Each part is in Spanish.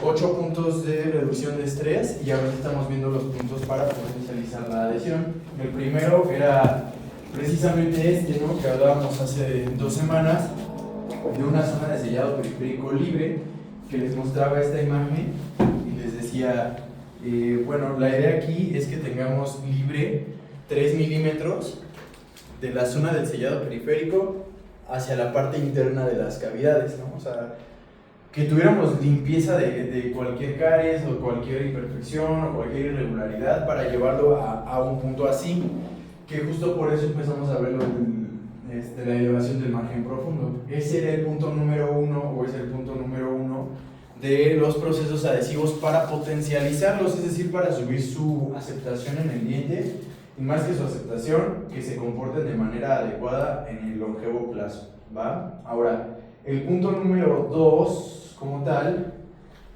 8 puntos de reducción de estrés y ahora estamos viendo los puntos para potencializar la adhesión. El primero era precisamente este, ¿no?, que hablábamos hace 2 semanas, de una zona de sellado periférico libre, que les mostraba esta imagen y les decía, bueno, la idea aquí es que tengamos libre 3 milímetros de la zona del sellado periférico hacia la parte interna de las cavidades, ¿no? O sea, que tuviéramos limpieza de cualquier caries o cualquier imperfección o cualquier irregularidad para llevarlo a un punto así, que justo por eso empezamos a verlo la elevación del margen profundo. Ese era el punto número 1, o es el punto número 1 de los procesos adhesivos para potencializarlos, es decir, para subir su aceptación en el diente, y más que su aceptación, que se comporten de manera adecuada en el longevo plazo, ¿va? Ahora, el punto número 2, como tal,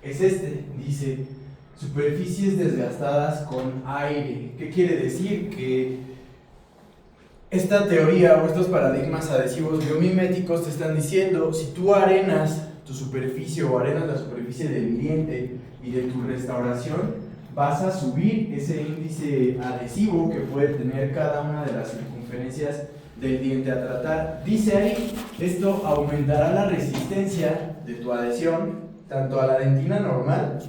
es este, dice superficies desgastadas con aire. ¿Qué quiere decir? Que esta teoría o estos paradigmas adhesivos biomiméticos te están diciendo, si tú arenas tu superficie o arenas la superficie del diente y de tu restauración, vas a subir ese índice adhesivo que puede tener cada una de las circunferencias del diente a tratar. Dice ahí, esto aumentará la resistencia de tu adhesión, tanto a la dentina normal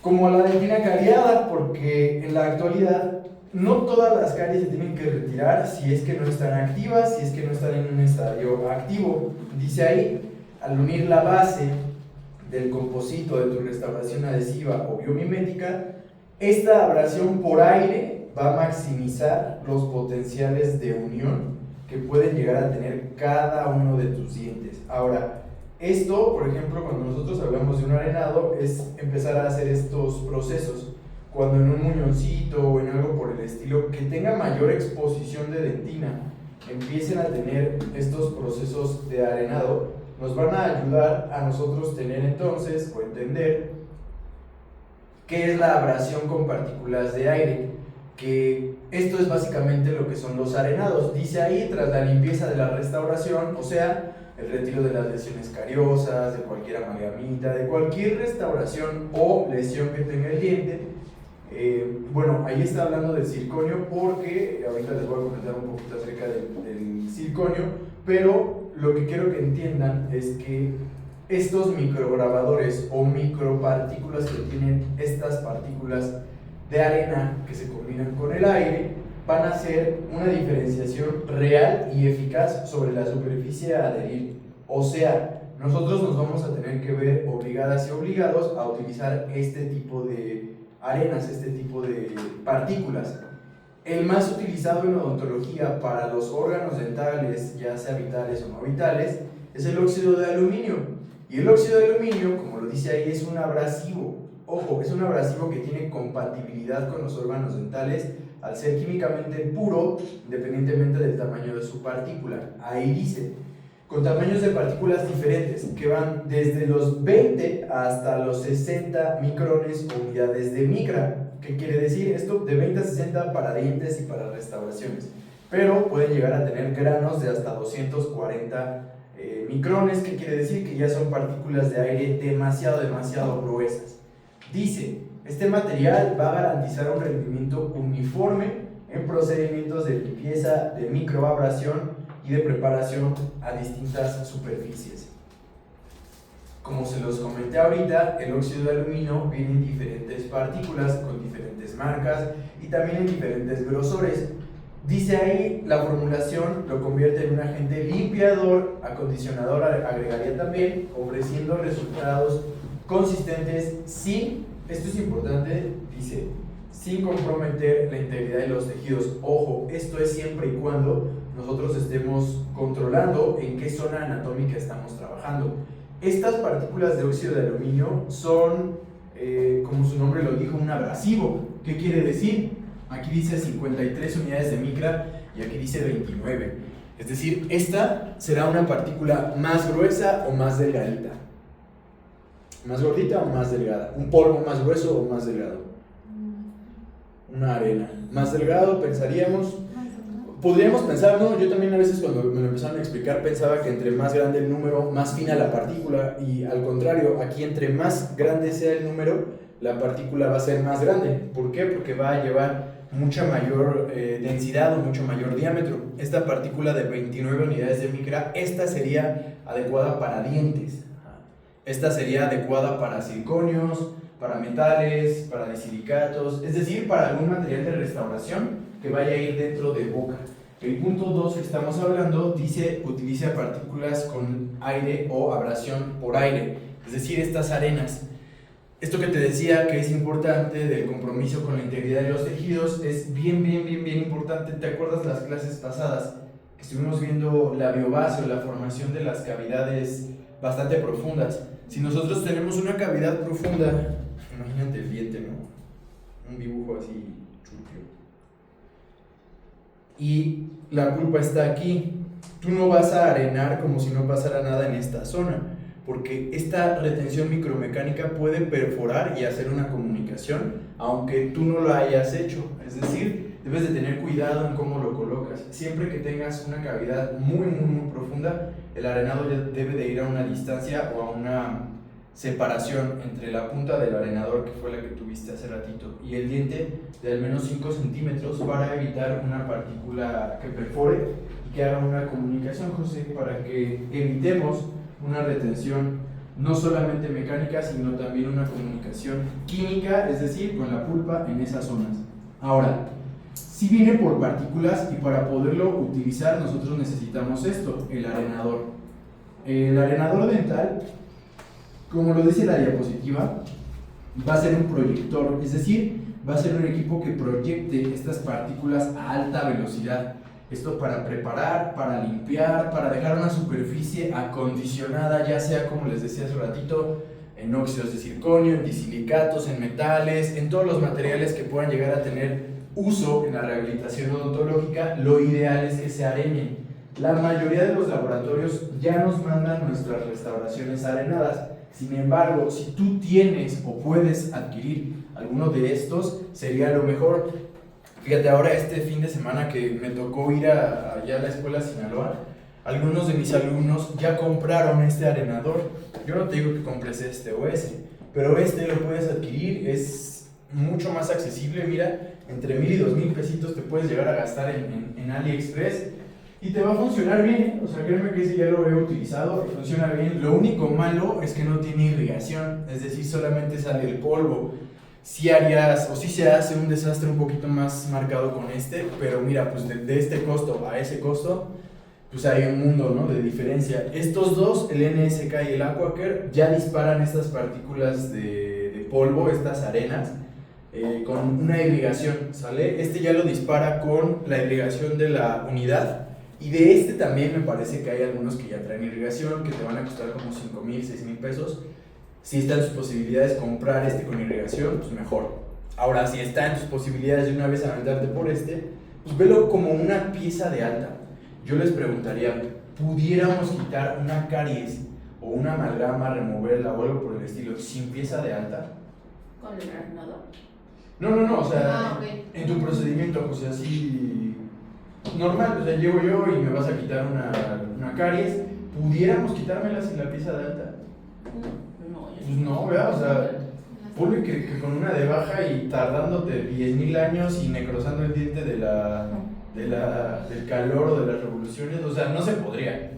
como a la dentina cariada, porque en la actualidad no todas las caries se tienen que retirar si es que no están activas, si es que no están en un estadio activo. Dice ahí, al unir la base del composito de tu restauración adhesiva o biomimética, esta abrasión por aire va a maximizar los potenciales de unión que pueden llegar a tener cada uno de tus dientes. Ahora, esto, por ejemplo, cuando nosotros hablamos de un arenado, es empezar a hacer estos procesos. Cuando en un muñoncito o en algo por el estilo que tenga mayor exposición de dentina empiecen a tener estos procesos de arenado, nos van a ayudar a nosotros tener entonces o entender qué es la abrasión con partículas de aire, que esto es básicamente lo que son los arenados. Dice ahí, tras la limpieza de la restauración, o sea, el retiro de las lesiones cariosas, de cualquier amalgamita, de cualquier restauración o lesión que tenga el diente. Bueno, ahí está hablando del circonio porque ahorita les voy a comentar un poquito acerca del circonio, pero lo que quiero que entiendan es que estos micrograbadores o micropartículas que tienen estas partículas de arena que se combinan con el aire van a hacer una diferenciación real y eficaz sobre la superficie a adherir. O sea, nosotros nos vamos a tener que ver obligadas y obligados a utilizar este tipo de arenas, este tipo de partículas. El más utilizado en odontología para los órganos dentales, ya sea vitales o no vitales, es el óxido de aluminio. Y el óxido de aluminio, como lo dice ahí, es un abrasivo. Ojo, es un abrasivo que tiene compatibilidad con los órganos dentales al ser químicamente puro, independientemente del tamaño de su partícula. Ahí dice, con tamaños de partículas diferentes, que van desde los 20 hasta los 60 micrones o unidades de micra. ¿Qué quiere decir esto? De 20 a 60 para dientes y para restauraciones, pero pueden llegar a tener granos de hasta 240 micrones, que quiere decir que ya son partículas de aire demasiado gruesas. Dice, este material va a garantizar un rendimiento uniforme en procedimientos de limpieza, de microabrasión y de preparación a distintas superficies. Como se los comenté ahorita, el óxido de aluminio viene en diferentes partículas, con diferentes marcas y también en diferentes grosores. Dice ahí, la formulación lo convierte en un agente limpiador, acondicionador agregaría también, ofreciendo resultados consistentes sin, esto es importante, dice, sin comprometer la integridad de los tejidos. Ojo, esto es siempre y cuando nosotros estemos controlando en qué zona anatómica estamos trabajando. Estas partículas de óxido de aluminio son, como su nombre lo dijo, un abrasivo. ¿Qué quiere decir? Aquí dice 53 unidades de micra y aquí dice 29. Es decir, esta será una partícula más gruesa o más delgadita. ¿Más gordita o más delgada? ¿Un polvo más grueso o más delgado? Una arena. Más delgado, pensaríamos. podríamos pensar, ¿no? Yo también a veces cuando me lo empezaron a explicar pensaba que entre más grande el número, más fina la partícula, y al contrario, aquí entre más grande sea el número, la partícula va a ser más grande. ¿Por qué? Porque va a llevar mucha mayor densidad o mucho mayor diámetro. Esta partícula de 29 unidades de micra, esta sería adecuada para dientes. Esta sería adecuada para zirconios, para metales, para disilicatos, es decir, para algún material de restauración que vaya a ir dentro de boca. El punto 2 que estamos hablando dice utiliza partículas con aire o abrasión por aire, es decir, estas arenas. Esto que te decía que es importante del compromiso con la integridad de los tejidos es bien importante. ¿Te acuerdas las clases pasadas que estuvimos viendo la biobase o la formación de las cavidades bastante profundas? Si nosotros tenemos una cavidad profunda, imagínate el diente, ¿no? Un dibujo así churpio. Y la pulpa está aquí. Tú no vas a arenar como si no pasara nada en esta zona, porque esta retención micromecánica puede perforar y hacer una comunicación, aunque tú no lo hayas hecho. Es decir, debes de tener cuidado en cómo lo colocas. Siempre que tengas una cavidad muy profunda, el arenado ya debe de ir a una distancia o a una separación entre la punta del arenador, que fue la que tuviste hace ratito, y el diente de al menos 5 centímetros para evitar una partícula que perfore y que haga una comunicación, José, para que evitemos una retención no solamente mecánica, sino también una comunicación química, es decir, con la pulpa en esas zonas. Ahora, si viene por partículas y para poderlo utilizar nosotros necesitamos esto, el arenador. El arenador dental, como lo dice la diapositiva, va a ser un proyector, es decir, va a ser un equipo que proyecte estas partículas a alta velocidad. Esto para preparar, para limpiar, para dejar una superficie acondicionada, ya sea, como les decía hace ratito, en óxidos de circonio, en disilicatos, en metales, en todos los materiales que puedan llegar a tener uso en la rehabilitación odontológica. Lo ideal es que se arenen. La mayoría de los laboratorios ya nos mandan nuestras restauraciones arenadas. Sin embargo, si tú tienes o puedes adquirir alguno de estos, sería lo mejor. Fíjate, ahora este fin de semana que me tocó ir allá a la escuela Sinaloa, algunos de mis alumnos ya compraron este arenador. Yo no te digo que compres este o ese, pero este lo puedes adquirir, es mucho más accesible. Mira, entre 1,000 y 2,000 pesitos te puedes llegar a gastar en AliExpress y te va a funcionar bien. O sea, créeme que ese ya lo he utilizado y funciona bien. Lo único malo es que no tiene irrigación, es decir, solamente sale el polvo. Si harías, o si se hace un desastre un poquito más marcado con este, pero mira, pues de este costo a ese costo, pues hay un mundo, ¿no?, de diferencia. Estos dos, el NSK y el Aquacare, ya disparan estas partículas de polvo, estas arenas, con una irrigación, ¿sale? Este ya lo dispara con la irrigación de la unidad, y de este también me parece que hay algunos que ya traen irrigación, que te van a costar como 5,000, 6,000 pesos. Si está en tus posibilidades comprar este con irrigación, pues mejor. Ahora, si está en tus posibilidades de una vez aventarte por este, pues velo como una pieza de alta. Yo les preguntaría, ¿pudiéramos quitar una caries o una amalgama, removerla o algo por el estilo sin pieza de alta? ¿Con el arenador? No, o sea, okay. En tu procedimiento, o sea, así normal, o sea, llego yo y me vas a quitar una caries, ¿pudiéramos quitármela sin la pieza de alta? Pues no, ¿verdad? O sea, ponle que con una de baja y tardándote 10,000 años y necrosando el diente del calor o de las revoluciones, o sea, no se podría.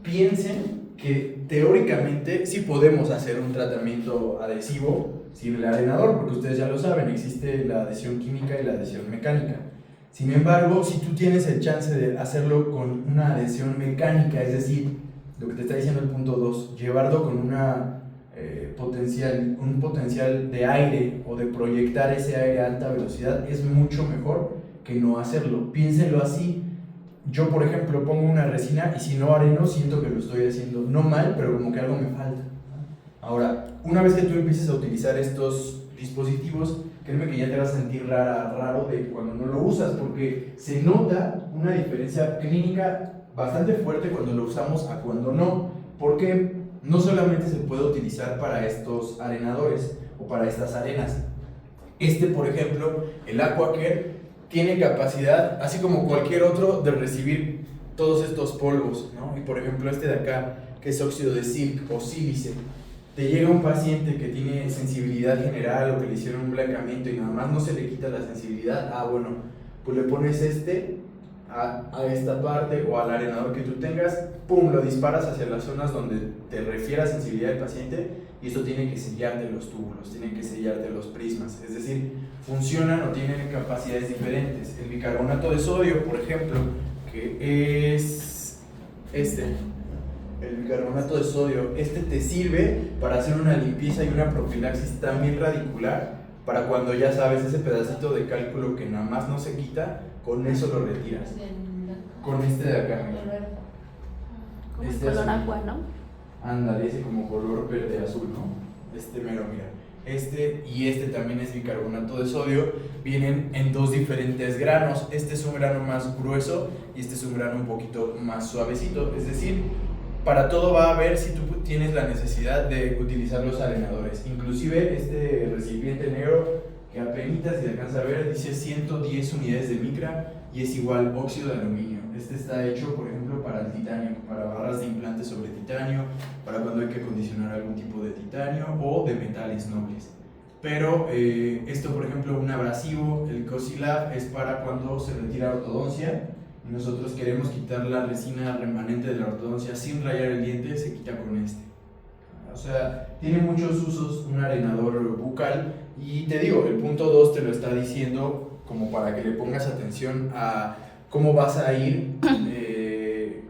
Piensen que teóricamente sí podemos hacer un tratamiento adhesivo sin el arenador, porque ustedes ya lo saben, existe la adhesión química y la adhesión mecánica. Sin embargo, si tú tienes el chance de hacerlo con una adhesión mecánica, es decir, lo que te está diciendo el punto 2, llevarlo con un potencial de aire o de proyectar ese aire a alta velocidad, es mucho mejor que no hacerlo. Piénsenlo así. Yo, por ejemplo, pongo una resina y si no areno, siento que lo estoy haciendo no mal, pero como que algo me falta. Ahora, una vez que tú empieces a utilizar estos dispositivos, créeme que ya te vas a sentir raro de cuando no lo usas, porque se nota una diferencia clínica bastante fuerte cuando lo usamos a cuando no, porque no solamente se puede utilizar para estos arenadores o para estas arenas. Por ejemplo, el Aquacare, tiene capacidad, así como cualquier otro, de recibir todos estos polvos, ¿no? Y por ejemplo este de acá, que es óxido de zinc o sílice, te llega un paciente que tiene sensibilidad general o que le hicieron un blancamiento y nada más no se le quita la sensibilidad, bueno, pues le pones a esta parte o al arenador que tú tengas, pum, lo disparas hacia las zonas donde te refiera sensibilidad del paciente y esto tiene que sellarte los túbulos, tiene que sellarte los prismas, es decir, funcionan o tienen capacidades diferentes. El bicarbonato de sodio, por ejemplo, que es el bicarbonato de sodio, te sirve para hacer una limpieza y una profilaxis también radicular, para cuando ya sabes ese pedacito de cálculo que nada más no se quita, con eso lo retiras. Con este de acá. Como el color agua, ¿no? Ándale, ese como color verde azul, ¿no? Mero, mira. Y también es bicarbonato de sodio. Vienen en dos diferentes granos. Este es un grano más grueso y este es un grano un poquito más suavecito. Es decir, para todo va a haber si tú tienes la necesidad de utilizar los arenadores. Inclusive este recipiente negro que apenas se alcanza a ver dice 110 unidades de micra y es igual óxido de aluminio. Está hecho, por ejemplo, para el titanio, para barras de implantes sobre titanio, para cuando hay que acondicionar algún tipo de titanio o de metales nobles. Pero esto, por ejemplo, un abrasivo, el Cosilab, es para cuando se retira ortodoncia y nosotros queremos quitar la resina remanente de la ortodoncia sin rayar el diente, se quita con este. O sea, tiene muchos usos un arenador bucal y te digo, el punto 2 te lo está diciendo como para que le pongas atención a cómo vas a ir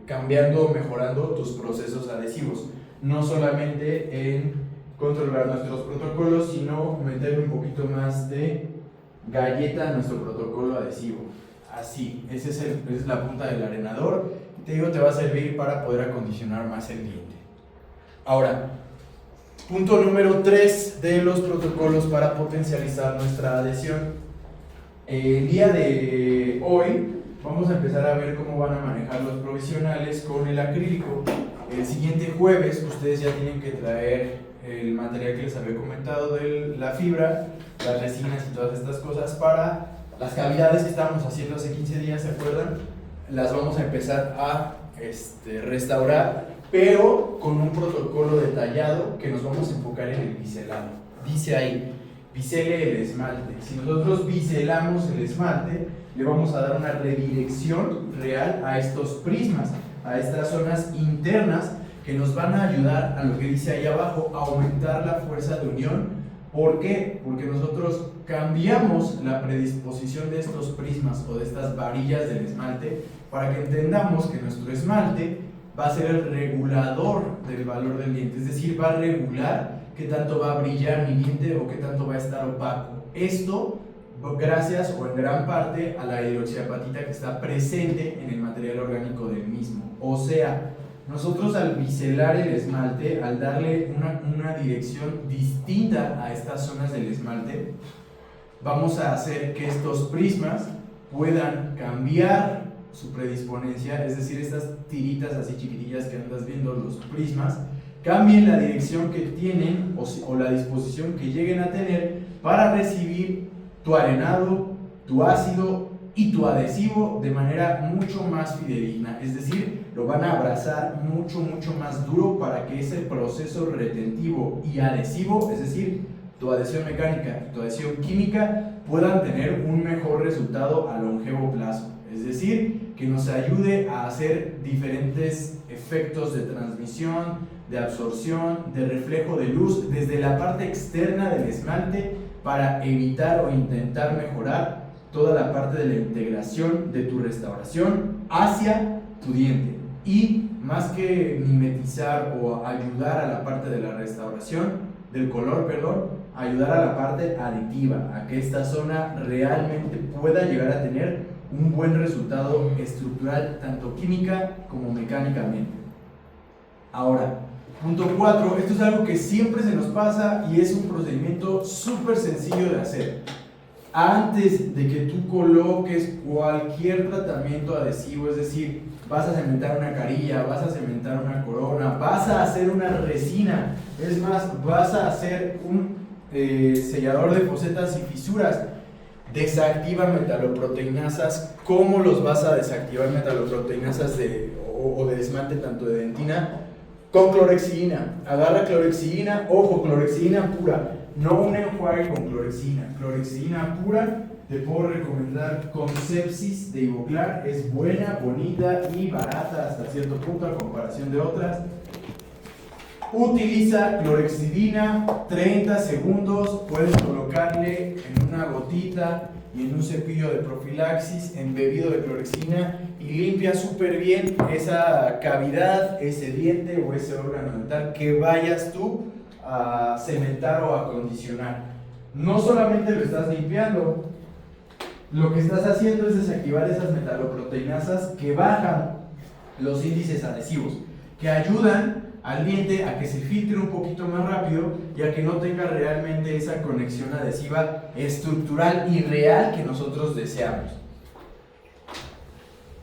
cambiando o mejorando tus procesos adhesivos. No solamente en controlar nuestros protocolos, sino meterle un poquito más de galleta a nuestro protocolo adhesivo. Así, esa es la punta del arenador. Te digo, te va a servir para poder acondicionar más el diente. Ahora, punto número 3 de los protocolos para potencializar nuestra adhesión. El día de hoy vamos a empezar a ver cómo van a manejar los provisionales con el acrílico. El siguiente jueves ustedes ya tienen que traer el material que les había comentado de la fibra, las resinas y todas estas cosas para las cavidades que estábamos haciendo hace 15 días, ¿se acuerdan? Las vamos a empezar a restaurar, pero con un protocolo detallado que nos vamos a enfocar en el biselado. Dice ahí, bisele el esmalte. Si nosotros biselamos el esmalte, le vamos a dar una redirección real a estos prismas, a estas zonas internas que nos van a ayudar a lo que dice ahí abajo, a aumentar la fuerza de unión. ¿Por qué? Porque nosotros cambiamos la predisposición de estos prismas o de estas varillas del esmalte para que entendamos que nuestro esmalte va a ser el regulador del valor del diente, es decir, va a regular qué tanto va a brillar mi diente o qué tanto va a estar opaco. Esto gracias o en gran parte a la hidroxiapatita que está presente en el material orgánico del mismo. O sea, nosotros al biselar el esmalte, al darle una dirección distinta a estas zonas del esmalte, vamos a hacer que estos prismas puedan cambiar su predisponencia, es decir, estas tiritas así chiquitillas que andas viendo, los prismas, cambien la dirección que tienen o la disposición que lleguen a tener para recibir tu arenado, tu ácido y tu adhesivo de manera mucho más fidedigna, es decir, lo van a abrazar mucho más duro para que ese proceso retentivo y adhesivo, es decir, tu adhesión mecánica y tu adhesión química puedan tener un mejor resultado a longevo plazo, es decir, que nos ayude a hacer diferentes efectos de transmisión, de absorción, de reflejo de luz desde la parte externa del esmalte para evitar o intentar mejorar toda la parte de la integración de tu restauración hacia tu diente y más que mimetizar o ayudar a la parte de la restauración del color, ayudar a la parte aditiva, a que esta zona realmente pueda llegar a tener un buen resultado estructural tanto química como mecánicamente. Ahora, punto 4, esto es algo que siempre se nos pasa y es un procedimiento súper sencillo de hacer. Antes de que tú coloques cualquier tratamiento adhesivo, es decir, vas a cementar una carilla, vas a cementar una corona, vas a hacer una resina, es más, vas a hacer un sellador de fosetas y fisuras, desactiva metaloproteinasas. ¿Cómo los vas a desactivar metaloproteinasas o de desmante tanto de dentina? Con clorexidina. Agarra clorexidina, ojo, clorexidina pura, no un enjuague con clorexidina. Clorexidina pura, te puedo recomendar Concepsis de Ivoclar, es buena, bonita y barata hasta cierto punto a comparación de otras. Utiliza clorexidina, 30 segundos, puedes colocarle en una gotita y en un cepillo de profilaxis embebido de clorexidina y limpia súper bien esa cavidad, ese diente o ese órgano dental que vayas tú a cementar o a acondicionar. No solamente lo estás limpiando, lo que estás haciendo es desactivar esas metaloproteinasas que bajan los índices adhesivos, que ayudan al diente a que se filtre un poquito más rápido y a que no tenga realmente esa conexión adhesiva estructural y real que nosotros deseamos.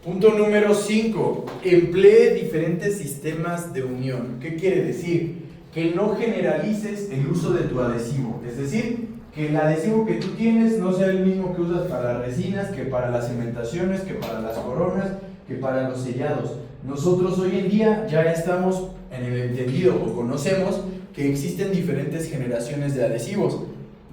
Punto número 5. Emplee diferentes sistemas de unión. ¿Qué quiere decir? Que no generalices el uso de tu adhesivo. Es decir, que el adhesivo que tú tienes no sea el mismo que usas para las resinas, que para las cementaciones, que para las coronas, que para los sellados. Nosotros hoy en día ya estamos en el entendido o conocemos que existen diferentes generaciones de adhesivos.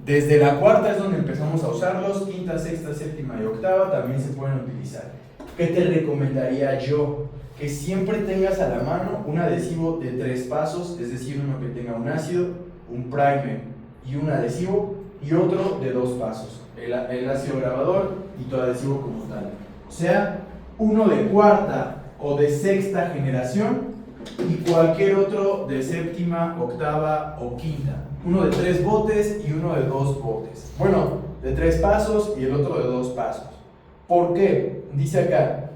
Desde la cuarta es donde empezamos a usarlos, quinta, sexta, séptima y octava también se pueden utilizar. ¿Qué te recomendaría yo? Que siempre tengas a la mano un adhesivo de 3 pasos, es decir, uno que tenga un ácido, un primer y un adhesivo, y otro de 2 pasos, el ácido grabador y tu adhesivo como tal. O sea, uno de cuarta o de sexta generación y cualquier otro de séptima, octava o quinta. Uno de 3 botes y uno de 2 botes. Bueno, de 3 pasos y el otro de 2 pasos. ¿Por qué? Dice acá,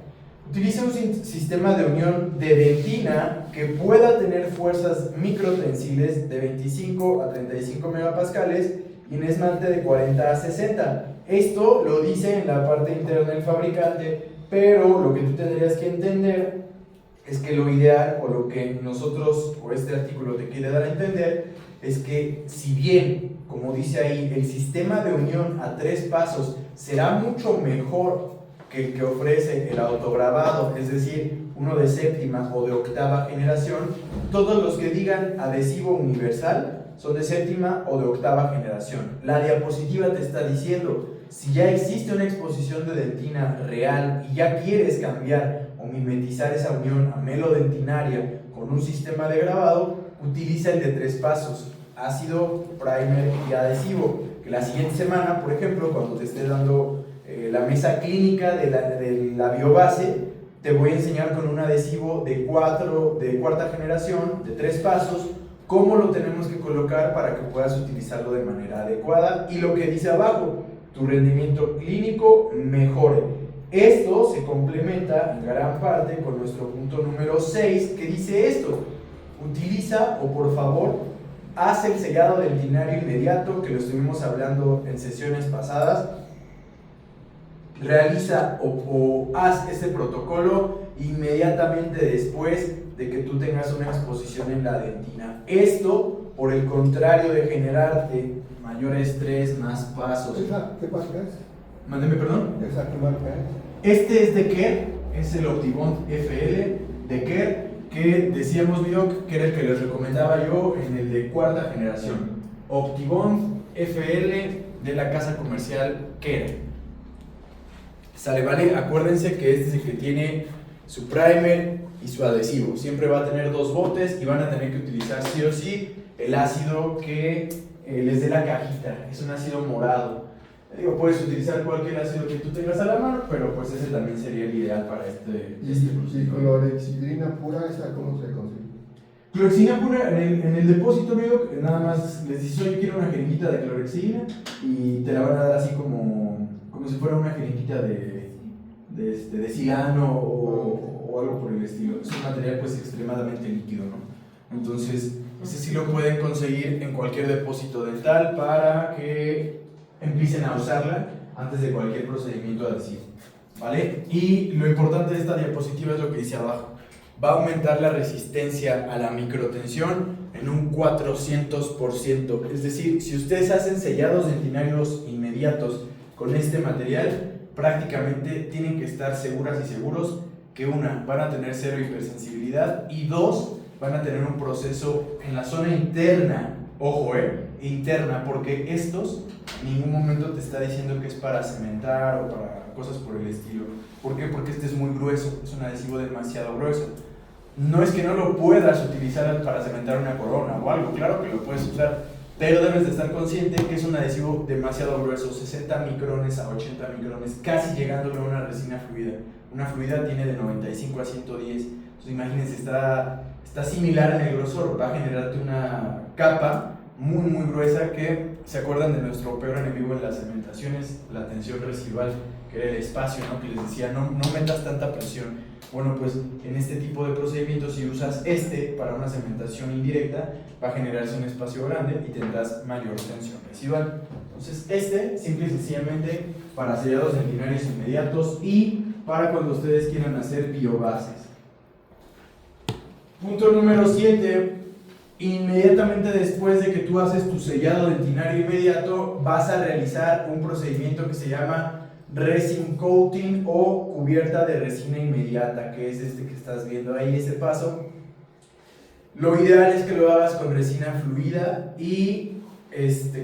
utiliza un sistema de unión de dentina que pueda tener fuerzas microtensiles de 25 a 35 megapascales y un esmalte de 40 a 60. Esto lo dice en la parte interna del fabricante, pero lo que tú tendrías que entender es que lo ideal, o lo que nosotros o este artículo te quiere dar a entender, es que si bien, como dice ahí, el sistema de unión a 3 pasos será mucho mejor que el que ofrece el autograbado, es decir, uno de séptima o de octava generación, todos los que digan adhesivo universal son de séptima o de octava generación. La diapositiva te está diciendo, si ya existe una exposición de dentina real y ya quieres cambiar o mimetizar esa unión a melodentinaria con un sistema de grabado, utiliza el de 3 pasos, ácido, primer y adhesivo. Que la siguiente semana, por ejemplo, cuando te esté dando la mesa clínica de la biobase, te voy a enseñar con un adhesivo de cuarta generación, de 3 pasos, cómo lo tenemos que colocar para que puedas utilizarlo de manera adecuada. Y lo que dice abajo, tu rendimiento clínico mejore. Esto se complementa en gran parte con nuestro punto número 6, que dice esto: utiliza, o por favor, haz el sellado dentinario inmediato, que lo estuvimos hablando en sesiones pasadas. Realiza o haz este protocolo inmediatamente después de que tú tengas una exposición en la dentina. Esto, por el contrario de generarte mayor estrés, más pasos. ¿Esa qué marca es? Mándeme perdón. ¿Esa qué marca es? Este es de Kerr, es el Optibond FL de Kerr, que decíamos, Vidoc, que era el que les recomendaba yo en el de cuarta generación. Optibond FL de la casa comercial Kerr. Sale, vale, acuérdense que este es el que tiene su primer y su adhesivo. Siempre va a tener 2 botes y van a tener que utilizar sí o sí el ácido que les dé la cajita. Es un ácido morado. Digo, puedes utilizar cualquier ácido que tú tengas a la mano, pero pues ese también sería el ideal para este ¿Y clorexidrina pura, esa cómo se consigue? Clorexidina pura, en el depósito, amigo, nada más les dices, oye, quiero una jeringuita de clorexidina y te la van a dar así como si fuera una jeringuita de silano o algo por el estilo. Es un material pues extremadamente líquido, ¿no? Entonces, ese sí lo pueden conseguir en cualquier depósito dental para que empiecen a usarla antes de cualquier procedimiento adhesivo, ¿vale? Y lo importante de esta diapositiva es lo que dice abajo. Va a aumentar la resistencia a la microtensión en un 400%. Es decir, si ustedes hacen sellados dentinarios inmediatos con este material, prácticamente tienen que estar seguras y seguros que una, van a tener cero hipersensibilidad y dos, van a tener un proceso en la zona interna, ojo, interna, porque estos en ningún momento te está diciendo que es para cementar o para cosas por el estilo. ¿Por qué? Porque este es muy grueso, es un adhesivo demasiado grueso. No es que no lo puedas utilizar para cementar una corona o algo, claro que lo puedes usar, pero debes de estar consciente que es un adhesivo demasiado grueso, 60 micrones a 80 micrones, casi llegándole a una resina fluida. Una fluida tiene de 95 a 110, entonces imagínense, está similar en el grosor, va a generarte una capa muy gruesa que, ¿se acuerdan de nuestro peor enemigo en las cementaciones? La tensión residual, que era el espacio, ¿no? Que les decía, no metas tanta presión. Bueno, pues en este tipo de procedimientos, si usas para una cementación indirecta, va a generarse un espacio grande y tendrás mayor tensión residual. Entonces simple y sencillamente para sellados dentinarios inmediatos y para cuando ustedes quieran hacer biobases. Punto número 7. Inmediatamente después de que tú haces tu sellado dentinario inmediato, vas a realizar un procedimiento que se llama resin coating o cubierta de resina inmediata, que es este que estás viendo ahí, ese paso. Lo ideal es que lo hagas con resina fluida y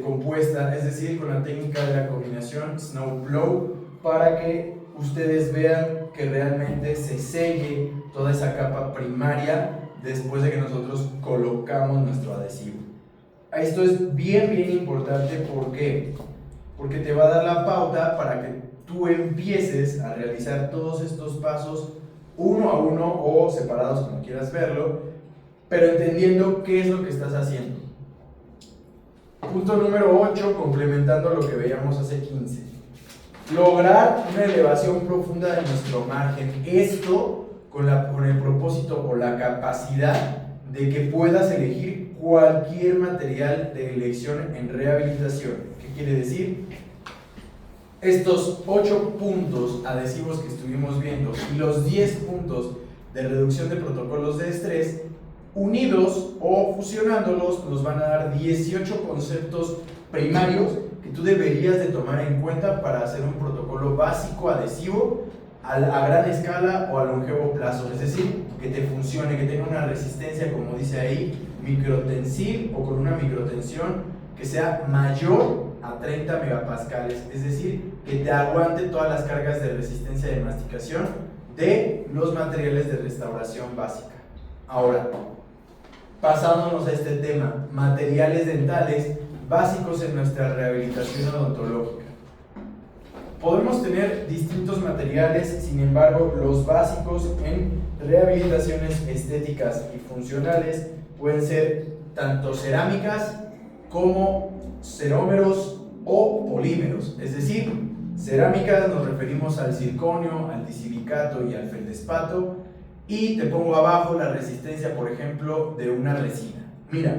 compuesta, es decir, con la técnica de la combinación Snow Blow, para que ustedes vean que realmente se selle toda esa capa primaria después de que nosotros colocamos nuestro adhesivo. Esto es bien importante, ¿por qué? Porque te va a dar la pauta para que tú empieces a realizar todos estos pasos uno a uno o separados como quieras verlo, pero entendiendo qué es lo que estás haciendo. Punto número 8, complementando lo que veíamos hace 15. Lograr una elevación profunda de nuestro margen. Esto con el propósito o la capacidad de que puedas elegir cualquier material de elección en rehabilitación. ¿Qué quiere decir? Estos 8 puntos adhesivos que estuvimos viendo y los 10 puntos de reducción de protocolos de estrés, unidos o fusionándolos, nos van a dar 18 conceptos primarios que tú deberías de tomar en cuenta para hacer un protocolo básico adhesivo a gran escala o a longevo plazo, es decir, que te funcione, que tenga una resistencia, como dice ahí, microtensil o con una microtensión que sea mayor a 30 megapascales, es decir, que te aguante todas las cargas de resistencia de masticación de los materiales de restauración básica. Ahora, pasándonos a este tema, materiales dentales básicos en nuestra rehabilitación odontológica. Podemos tener distintos materiales, sin embargo, los básicos en rehabilitaciones estéticas y funcionales pueden ser tanto cerámicas como cerómeros o polímeros, es decir, cerámicas nos referimos al circonio, al disilicato y al feldespato, y te pongo abajo la resistencia, por ejemplo, de una resina. Mira,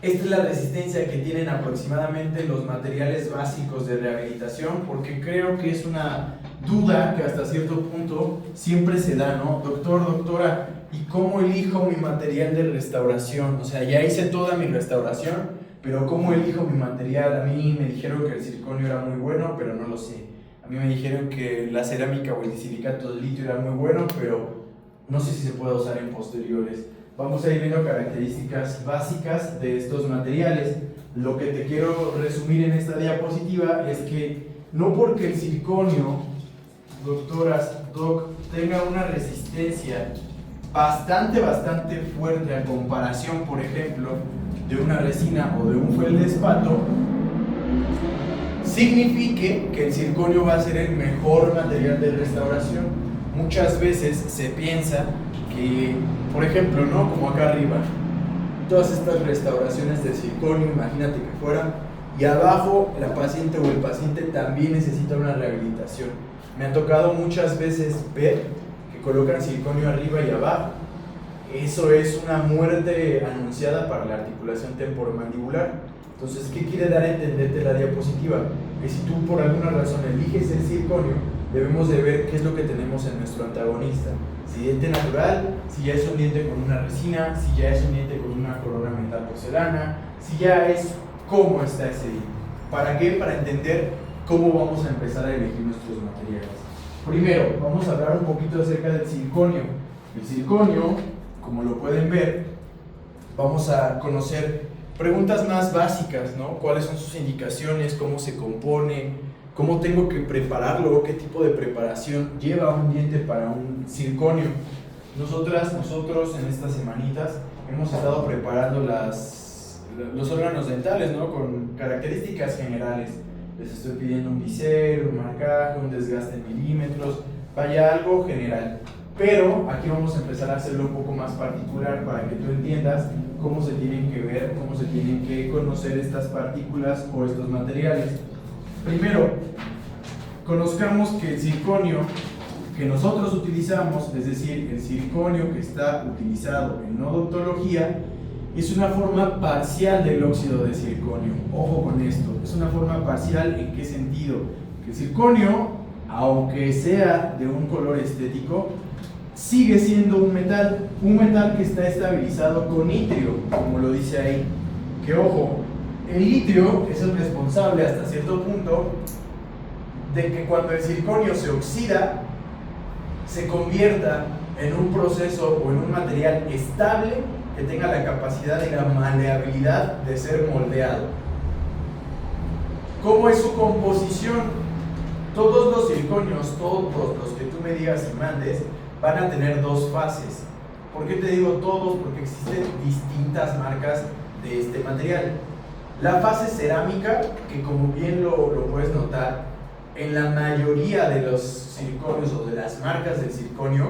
esta es la resistencia que tienen aproximadamente los materiales básicos de rehabilitación, porque creo que es una duda que hasta cierto punto siempre se da, ¿no? Doctor, doctora, ¿y cómo elijo mi material de restauración? O sea, ya hice toda mi restauración, pero ¿cómo elijo mi material? A mí me dijeron que el circonio era muy bueno, pero no lo sé. A mí me dijeron que la cerámica o el disilicato de litio era muy bueno, pero no sé si se puede usar en posteriores. Vamos a ir viendo características básicas de estos materiales. Lo que te quiero resumir en esta diapositiva es que no porque el circonio, doctoras, doc, tenga una resistencia bastante fuerte a comparación, por ejemplo, de una resina o de un feldespato, signifique que el circonio va a ser el mejor material de restauración. Muchas veces se piensa que, por ejemplo, ¿no? Como acá arriba, todas estas restauraciones de circonio, imagínate que fuera, y abajo la paciente o el paciente también necesita una rehabilitación. Me ha tocado muchas veces ver que colocan circonio arriba y abajo. Eso es una muerte anunciada para la articulación temporomandibular. Entonces, ¿qué quiere dar a entenderte la diapositiva? Que si tú por alguna razón eliges el circonio, debemos de ver qué es lo que tenemos en nuestro antagonista. Si diente natural, si ya es un diente con una resina, si ya es un diente con una corona metal porcelana, si ya es cómo está ese diente. ¿Para qué? Para entender cómo vamos a empezar a elegir nuestros materiales. Primero, vamos a hablar un poquito acerca del circonio. El circonio, como lo pueden ver, vamos a conocer preguntas más básicas, ¿no? ¿Cuáles son sus indicaciones? ¿Cómo se compone? ¿Cómo tengo que prepararlo? ¿Qué tipo de preparación lleva un diente para un circonio? Nosotros en estas semanitas hemos estado preparando los órganos dentales, ¿no? Con características generales. Les estoy pidiendo un bisel, un marcaje, un desgaste en milímetros, vaya, algo general. Pero aquí vamos a empezar a hacerlo un poco más particular para que tú entiendas cómo se tienen que ver, cómo se tienen que conocer estas partículas o estos materiales. Primero, conozcamos que el circonio que nosotros utilizamos, es decir, el circonio que está utilizado en odontología, es una forma parcial del óxido de circonio. Ojo con esto, es una forma parcial. ¿En qué sentido? Que el circonio, aunque sea de un color estético, sigue siendo un metal que está estabilizado con itrio, como lo dice ahí. Que ojo, el itrio es el responsable hasta cierto punto de que cuando el circonio se oxida, se convierta en un proceso o en un material estable que tenga la capacidad y la maleabilidad de ser moldeado. ¿Cómo es su composición? Todos los circonios, todos los que tú me digas y mandes, van a tener dos fases. ¿Por qué te digo todos? Porque existen distintas marcas de este material. La fase cerámica, que como bien lo puedes notar, en la mayoría de los circonios o de las marcas del circonio,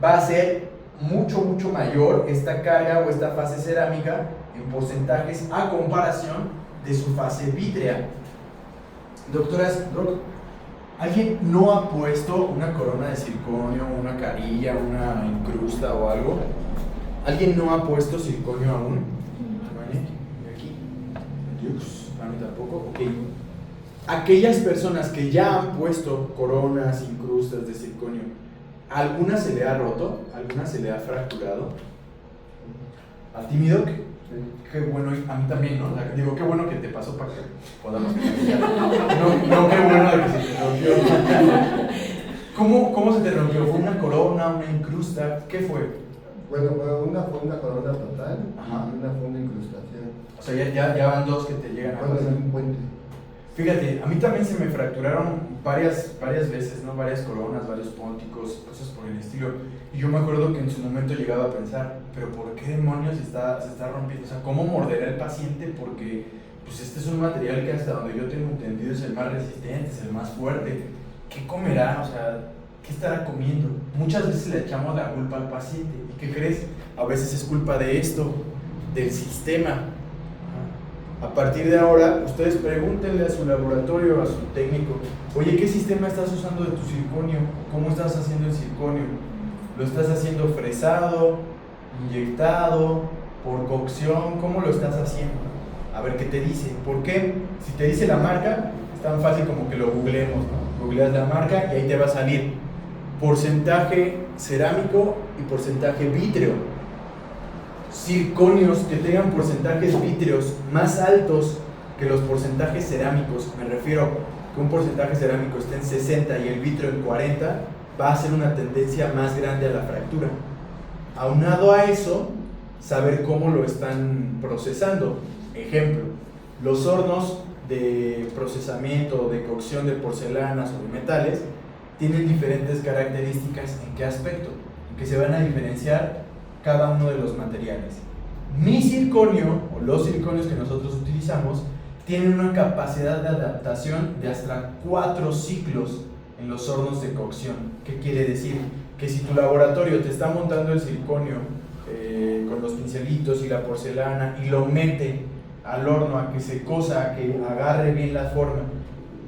va a ser mucho mayor esta carga o esta fase cerámica en porcentajes a comparación de su fase vítrea. Doctoras, ¿alguien no ha puesto una corona de circonio, una carilla, una incrusta o algo? ¿Alguien no ha puesto circonio aún? ¿Vale? Aquí. A mí tampoco. Ok. Aquellas personas que ya han puesto coronas, incrustas de circonio, ¿alguna se le ha roto? ¿Alguna se le ha fracturado? ¿A ti, mi doc? Qué bueno, a mí también, ¿no? Digo, qué bueno que te pasó para que podamos platicar. No, qué bueno de que se te rompió. ¿Cómo se te rompió? ¿Fue una corona, una incrusta? ¿Qué fue? Bueno, una fue una corona total. Ajá. Y una fue una incrustación. O sea, ya van dos que te llegan a Bueno, pasar. es un puente. Fíjate, a mí también se me fracturaron varias veces, ¿no? Varias coronas, varios pónticos, cosas por el estilo. Y yo me acuerdo que en su momento llegaba a pensar, pero ¿por qué demonios se está rompiendo? O sea, ¿cómo morderá el paciente? Porque pues este es un material que hasta donde yo tengo entendido es el más resistente, es el más fuerte. ¿Qué comerá? O sea, ¿qué estará comiendo? Muchas veces le echamos la culpa al paciente. ¿Y qué crees? A veces es culpa de esto, del sistema. A partir de ahora, ustedes pregúntenle a su laboratorio, a su técnico, oye, ¿qué sistema estás usando de tu circonio? ¿Cómo estás haciendo el circonio? ¿Lo estás haciendo fresado, inyectado, por cocción? ¿Cómo lo estás haciendo? A ver qué te dice. ¿Por qué? Si te dice la marca, es tan fácil como que lo googleemos, ¿no? Googleas la marca y ahí te va a salir porcentaje cerámico y porcentaje vítreo. Circonios que tengan porcentajes vítreos más altos que los porcentajes cerámicos, me refiero que un porcentaje cerámico esté en 60 y el vítreo en 40, va a ser una tendencia más grande a la fractura. Aunado a eso, saber cómo lo están procesando. Ejemplo, los hornos de procesamiento o de cocción de porcelanas o de metales tienen diferentes características. ¿En qué aspecto? En que se van a diferenciar cada uno de los materiales. Mi circonio, o los circonios que nosotros utilizamos, tienen una capacidad de adaptación de hasta 4 ciclos en los hornos de cocción. ¿Qué quiere decir? Que si tu laboratorio te está montando el circonio con los pincelitos y la porcelana y lo mete al horno a que se cosa, a que agarre bien la forma,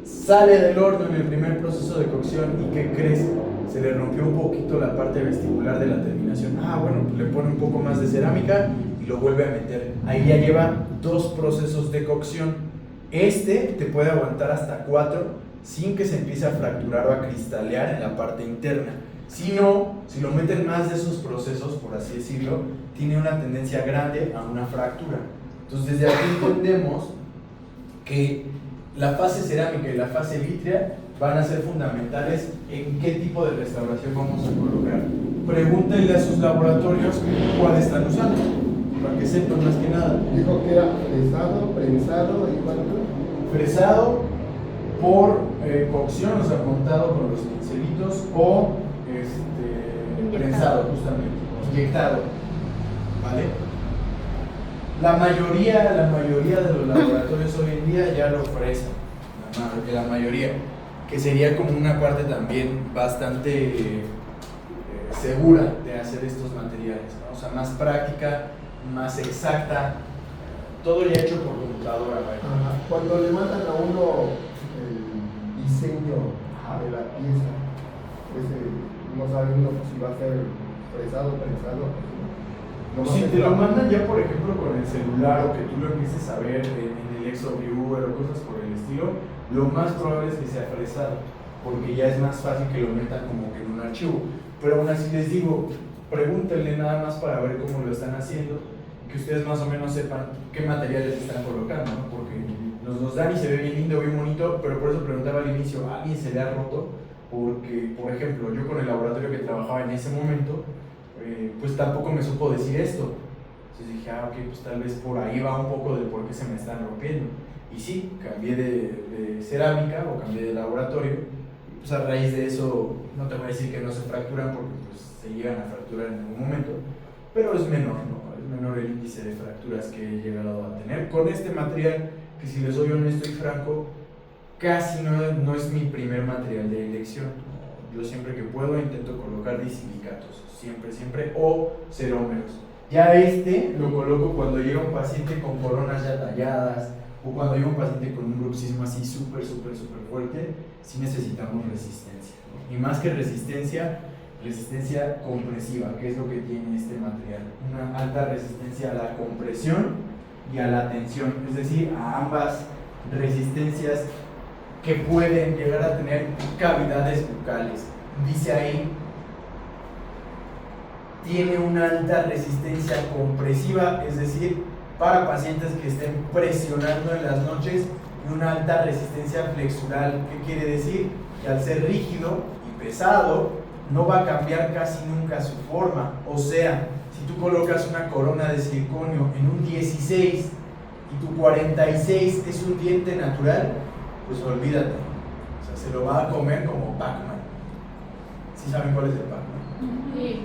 sale del horno en el primer proceso de cocción y ¿qué crees? Se le rompió un poquito la parte vestibular de la terminación. Bueno, pues le pone un poco más de cerámica y lo vuelve a meter. Ahí ya lleva 2 procesos de cocción. Este te puede aguantar hasta 4 sin que se empiece a fracturar o a cristalear en la parte interna. Si no, si lo meten más de esos procesos, por así decirlo, tiene una tendencia grande a una fractura. Entonces desde aquí entendemos que la fase cerámica y la fase vítrea van a ser fundamentales en qué tipo de restauración vamos a colocar. Pregúntenle a sus laboratorios cuál están usando, para que sepan más que nada. Dijo que era fresado, prensado y cuánto. Fresado por cocción, o sea, montado con los pincelitos, o prensado justamente, inyectado, ¿vale? La mayoría de los laboratorios hoy en día ya lo fresan, la mayoría, que sería como una parte también bastante segura de hacer estos materiales, ¿no? O sea, más práctica, más exacta, todo ya hecho por computadora. Ajá. Cuando le mandan a uno el diseño de la pieza, no sabe uno si va a ser fresado, prensado. No si te lo mandan ya, por ejemplo, con el celular, o que tú lo empieces a ver en el ExoViewer o cosas por el estilo, lo más probable es que sea fresado, porque ya es más fácil que lo metan como que en un archivo. Pero aún así les digo, pregúntenle nada más para ver cómo lo están haciendo, que ustedes más o menos sepan qué materiales están colocando, ¿no? Porque nos dan y se ve bien lindo, bien bonito, pero por eso preguntaba al inicio, ¿a alguien se le ha roto? Porque, por ejemplo, yo con el laboratorio que trabajaba en ese momento, pues tampoco me supo decir esto. Entonces dije, ok, pues tal vez por ahí va un poco del por qué se me están rompiendo. Y sí, cambié de cerámica o cambié de laboratorio. Y pues a raíz de eso, no te voy a decir que no se fracturan, porque pues se llegan a fracturar en algún momento, pero es menor, ¿no? Es menor el índice de fracturas que he llegado a tener con este material, que si les soy honesto y franco, casi no es mi primer material de elección. Yo siempre que puedo intento colocar disilicatos, siempre, o cerómeros. Ya lo coloco cuando llega un paciente con coronas ya talladas, o cuando llega un paciente con un bruxismo así súper fuerte, sí necesitamos resistencia, ¿no? Y más que resistencia compresiva, que es lo que tiene este material, una alta resistencia a la compresión y a la tensión, es decir, a ambas resistencias que pueden llegar a tener cavidades bucales. Dice ahí, tiene una alta resistencia compresiva, es decir, para pacientes que estén presionando en las noches, y una alta resistencia flexural. ¿Qué quiere decir? Que al ser rígido y pesado, no va a cambiar casi nunca su forma. O sea, si tú colocas una corona de circonio en un 16 y tu 46 es un diente natural, pues olvídate, o sea, se lo va a comer como Pac-Man. ¿Sí saben cuál es el Pac-Man? Sí.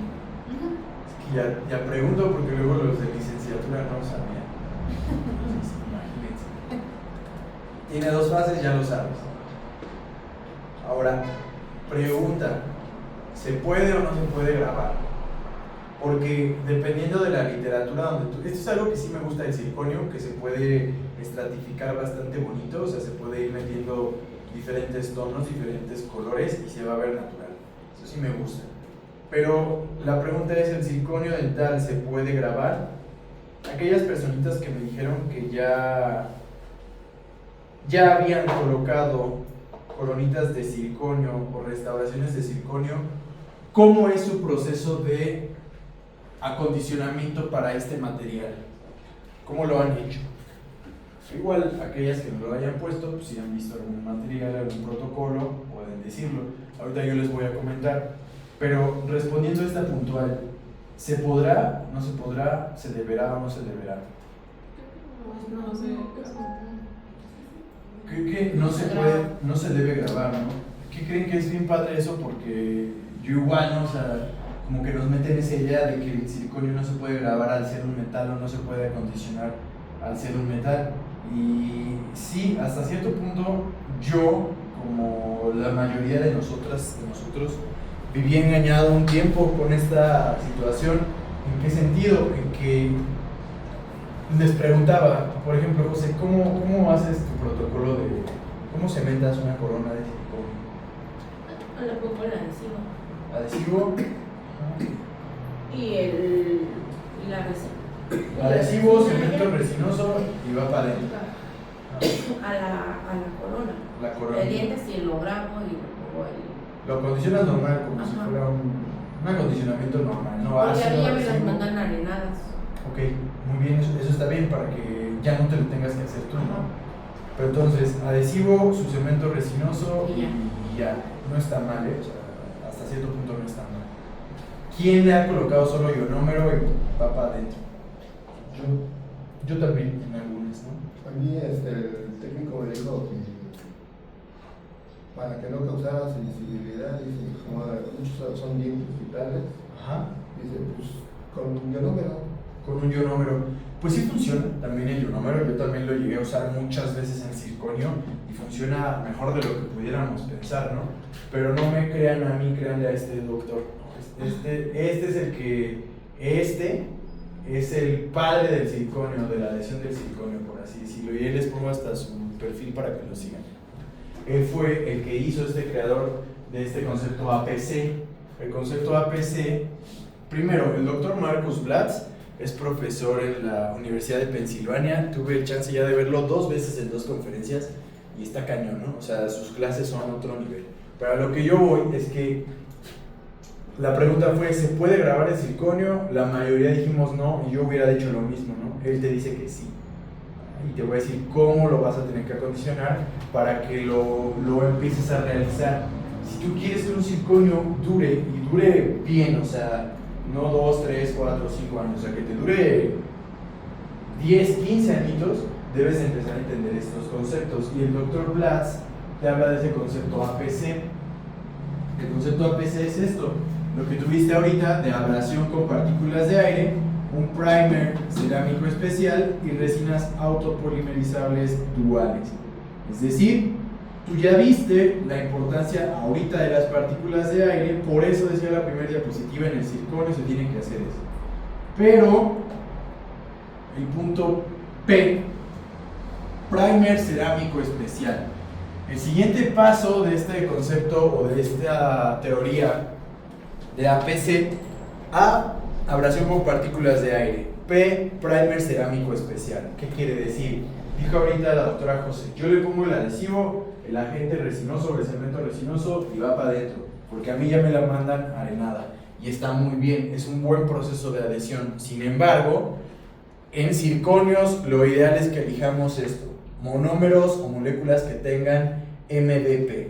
Es que ya pregunto, porque luego los de licenciatura no sabían. Entonces, imagínense. Tiene 2 fases, ya lo sabes. Ahora, pregunta, ¿se puede o no se puede grabar? Porque dependiendo de la literatura donde tú... Esto es algo que sí me gusta del circonio, que se puede estratificar bastante bonito, o sea, se puede ir metiendo diferentes tonos, diferentes colores y se va a ver natural. Eso sí me gusta. Pero la pregunta es, ¿el circonio dental se puede grabar? Aquellas personitas que me dijeron que ya habían colocado coronitas de circonio o restauraciones de circonio, ¿cómo es su proceso de acondicionamiento para este material? ¿Cómo lo han hecho? Igual aquellas que no lo hayan puesto, pues si han visto algún material, algún protocolo, pueden decirlo. Ahorita yo les voy a comentar. Pero respondiendo a esta puntual, ¿se podrá, no se podrá, se deberá o no se deberá? No sé. Creo que no se puede, no se debe grabar, ¿no? ¿Qué creen que es bien padre eso? Porque yo igual, ¿no? O sea, como que nos meten esa idea de que el circonio no se puede grabar al ser un metal, o no se puede acondicionar al ser un metal. Y sí, hasta cierto punto yo, como la mayoría de nosotros, viví engañado un tiempo con esta situación. ¿En qué sentido? En que les preguntaba, por ejemplo, José, ¿cómo haces tu protocolo de cómo cementas una corona de circonio? Le pongo el adhesivo. ¿Adhesivo? Y la resina. Adhesivo, cemento resinoso y va para adentro. A la corona. La corona. El diente sí lo grabo y le pongo el... Lo acondicionas normal, como Ajá. si fuera un acondicionamiento normal, no Porque a ácido, mí ya me las adhesivo. mandan arenadas. Ok, muy bien, eso está bien para que ya no te lo tengas que hacer tú, ¿no? Pero entonces, adhesivo, su cemento resinoso Y ya. y ya. No está mal, o sea, hasta cierto punto no está mal. ¿Quién le ha colocado solo ionómero y va para adentro? Yo también, en algunas, ¿no? A mí el técnico me dijo que para que no causara sensibilidad, dice, como muchos son dientes vitales, Ajá. dice, pues con un ionómero. Con un ionómero. Pues sí funciona también el ionómero. Yo también lo llegué a usar muchas veces en circonio y funciona mejor de lo que pudiéramos pensar, ¿no? Pero no me crean a mí, créanle a este doctor. Este es el que. Este es el padre del circonio, de la adhesión del circonio, por así decirlo. Y él les pongo hasta su perfil para que lo sigan. Él fue el que hizo este creador de este concepto APC. El concepto APC, primero, el doctor Marcus Blatz es profesor en la Universidad de Pensilvania. Tuve el chance ya de verlo 2 veces en 2 conferencias y está cañón, ¿no? O sea, sus clases son otro nivel. Pero a lo que yo voy es que la pregunta fue, ¿se puede grabar el circonio? La mayoría dijimos no, y yo hubiera dicho lo mismo, ¿no? Él te dice que sí. Y te voy a decir cómo lo vas a tener que acondicionar para que lo empieces a realizar. Si tú quieres que un circonio dure, y dure bien, o sea, no 2, 3, 4, 5 años, o sea, que te dure 10, 15 añitos, debes empezar a entender estos conceptos. Y el doctor Blatz te habla de ese concepto APC. El concepto APC es esto, lo que tuviste ahorita de abrasión con partículas de aire, un primer cerámico especial y resinas autopolimerizables duales. Es decir, tú ya viste la importancia ahorita de las partículas de aire, por eso decía la primera diapositiva, en el circonio se tiene que hacer eso. Pero, el punto P, primer cerámico especial. El siguiente paso de este concepto o de esta teoría de APC, A, abrasión con partículas de aire, P, primer cerámico especial. ¿Qué quiere decir? Dijo ahorita la doctora José, yo le pongo el adhesivo, el agente resinoso o el cemento resinoso y va para adentro, porque a mí ya me la mandan arenada y está muy bien, es un buen proceso de adhesión. Sin embargo, en circonios lo ideal es que elijamos esto, monómeros o moléculas que tengan MDP.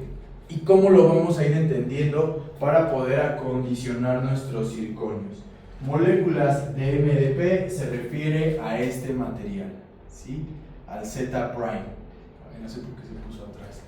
¿Y cómo lo vamos a ir entendiendo para poder acondicionar nuestros circonios? Moléculas de MDP se refiere a este material, ¿sí? Al Z prime. No sé por qué se puso atrás.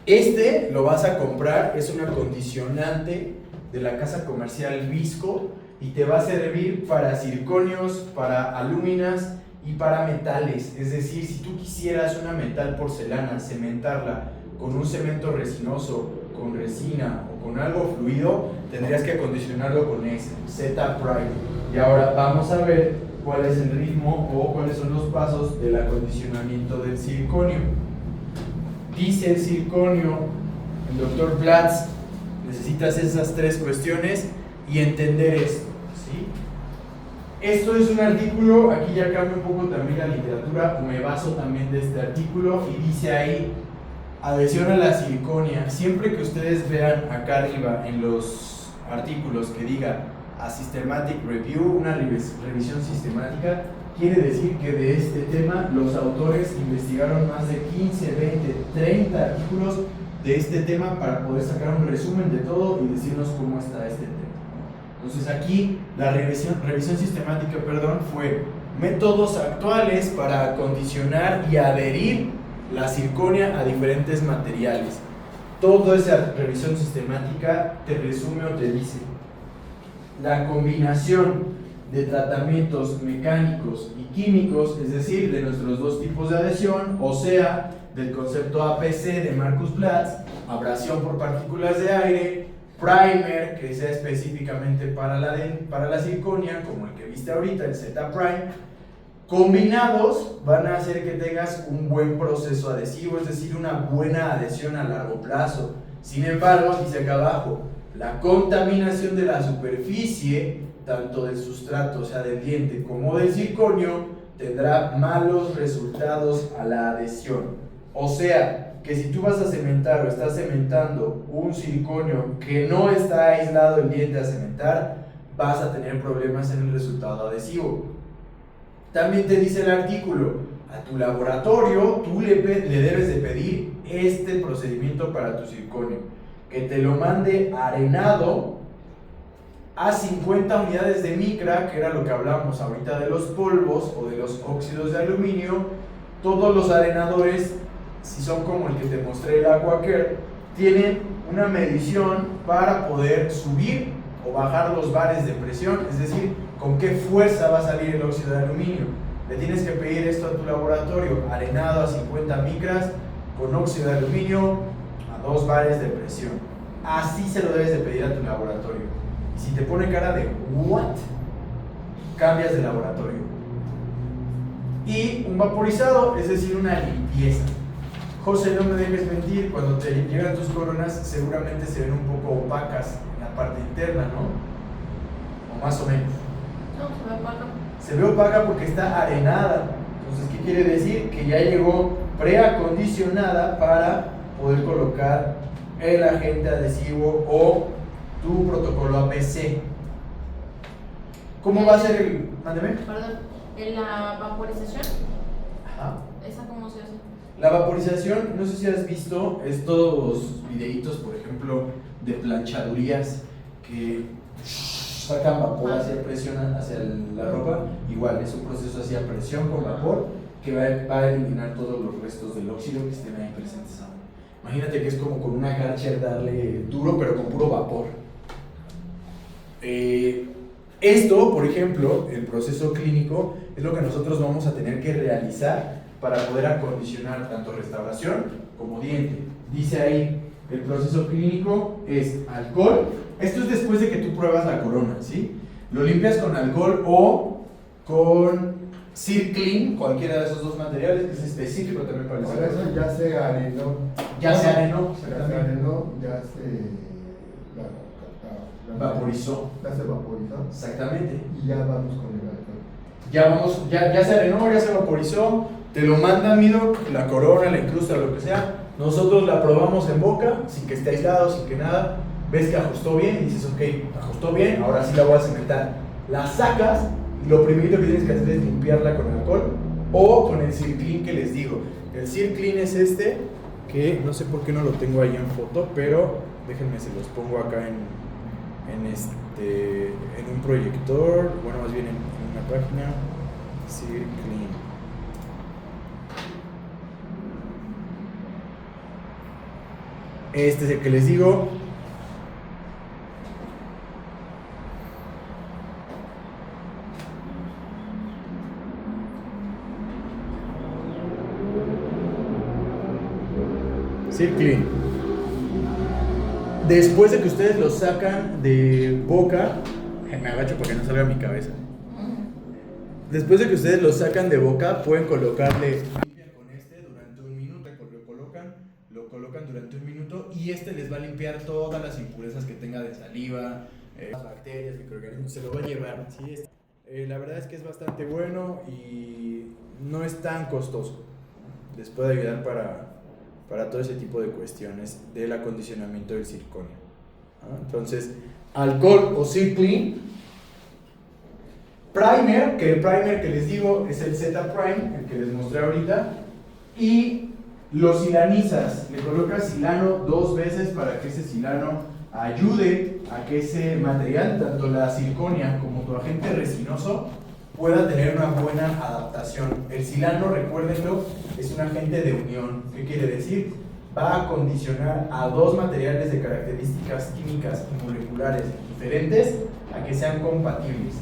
Este lo vas a comprar, es un acondicionante de la casa comercial Visco y te va a servir para circonios, para alúminas y para metales. Es decir, si tú quisieras una metal porcelana, cementarla con un cemento resinoso, con resina o con algo fluido, tendrías que acondicionarlo con ese, Z prime. Y ahora vamos a ver cuál es el ritmo o cuáles son los pasos del acondicionamiento del circonio. Dice el circonio, el doctor Blatz, necesitas esas 3 cuestiones y entender esto, ¿sí? Esto es un artículo, aquí ya cambia un poco también la literatura, me baso también de este artículo y dice ahí, adhesión a la circonia. Siempre que ustedes vean acá arriba en los artículos que diga a Systematic Review, una revisión sistemática, quiere decir que de este tema los autores investigaron más de 15, 20, 30 artículos de este tema para poder sacar un resumen de todo y decirnos cómo está este tema. Entonces aquí la revisión sistemática, fue métodos actuales para acondicionar y adherir la circonia a diferentes materiales. Toda esa revisión sistemática te resume o te dice la combinación de tratamientos mecánicos y químicos, es decir, de nuestros 2 tipos de adhesión, o sea, del concepto APC de Marcus Blatz, abrasión por partículas de aire, primer, que sea específicamente para la circonia, como el que viste ahorita, el Z prime, combinados van a hacer que tengas un buen proceso adhesivo, es decir, una buena adhesión a largo plazo. Sin embargo, dice acá abajo, la contaminación de la superficie, tanto del sustrato, o sea, del diente, como del circonio, tendrá malos resultados a la adhesión. O sea, que si tú vas a cementar o estás cementando un circonio que no está aislado el diente a cementar, vas a tener problemas en el resultado adhesivo. También te dice el artículo, a tu laboratorio tú le debes de pedir este procedimiento para tu circonio, que te lo mande arenado a 50 unidades de micra, que era lo que hablábamos ahorita de los polvos o de los óxidos de aluminio. Todos los arenadores, si son como el que te mostré, el AquaCare, tienen una medición para poder subir o bajar los bares de presión, es decir, con qué fuerza va a salir el óxido de aluminio. Le tienes que pedir esto a tu laboratorio, arenado a 50 micras con óxido de aluminio a 2 bares de presión. Así se lo debes de pedir a tu laboratorio. Y si te pone cara de ¿what?, cambias de laboratorio. Y un vaporizado, es decir, una limpieza. José, no me dejes mentir, cuando te llegan tus coronas seguramente se ven un poco opacas en la parte interna, ¿no? O más o menos. No, se ve opaca. Se ve opaca porque está arenada. Entonces, ¿qué quiere decir? Que ya llegó preacondicionada para poder colocar el agente adhesivo o tu protocolo APC. ¿Cómo va a ser el...? Mándeme. Perdón, ¿en la vaporización? Ajá. ¿Esa cómo se hace? La vaporización, no sé si has visto estos videitos, por ejemplo, de planchadurías que sacan vapor hacia presión hacia la ropa. Igual, es un proceso hacia presión con vapor que va a eliminar todos los restos del óxido que estén ahí presentes. Imagínate que es como con una Karcher darle duro, pero con puro vapor. Esto, por ejemplo, el proceso clínico, es lo que nosotros vamos a tener que realizar para poder acondicionar tanto restauración como diente. Dice ahí, el proceso clínico es alcohol. Esto es después de que tú pruebas la corona, ¿sí? Lo limpias con alcohol o con Circlean, cualquiera de esos dos materiales, que es específico también para el Ahora eso ya se arenó. Ya se arenó, Ya se arenó, ya se vaporizó. Ya se vaporizó. Exactamente. Y ya vamos con el alcohol. Ya se arenó, ya se vaporizó, te lo manda Mido, la corona, la incrusta, lo que sea. Nosotros la probamos en boca, sin que esté aislado, sin que nada. Ves que ajustó bien y dices, ok, ajustó bien, ahora sí la voy a cementar. La sacas y lo primero que tienes que hacer es limpiarla con alcohol o con el Circlean que les digo. El Circlean es este, que no sé por qué no lo tengo ahí en foto, pero déjenme se los pongo acá en un proyector, bueno, más bien en una página. Circlean. Este es el que les digo. Circlean. Después de que ustedes lo sacan de boca, me agacho para que no salga mi cabeza. Después de que ustedes lo sacan de boca, pueden colocarle, limpian con este durante un minuto, lo colocan durante un minuto y este les va a limpiar todas las impurezas que tenga de saliva, bacterias, microorganismos, se lo va a llevar. ¿Sí? La verdad es que es bastante bueno y no es tan costoso. Les puede ayudar para todo ese tipo de cuestiones del acondicionamiento del circonio. Entonces, alcohol o Circlean. Primer, que el primer que les digo es el Z-Prime, el que les mostré ahorita, y lo silanizas, le colocas silano 2 veces para que ese silano ayude a que ese material, tanto la circonia como tu agente resinoso, pueda tener una buena adaptación. El silano, recuérdenlo, es un agente de unión. ¿Qué quiere decir? Va a acondicionar a 2 materiales de características químicas y moleculares diferentes a que sean compatibles.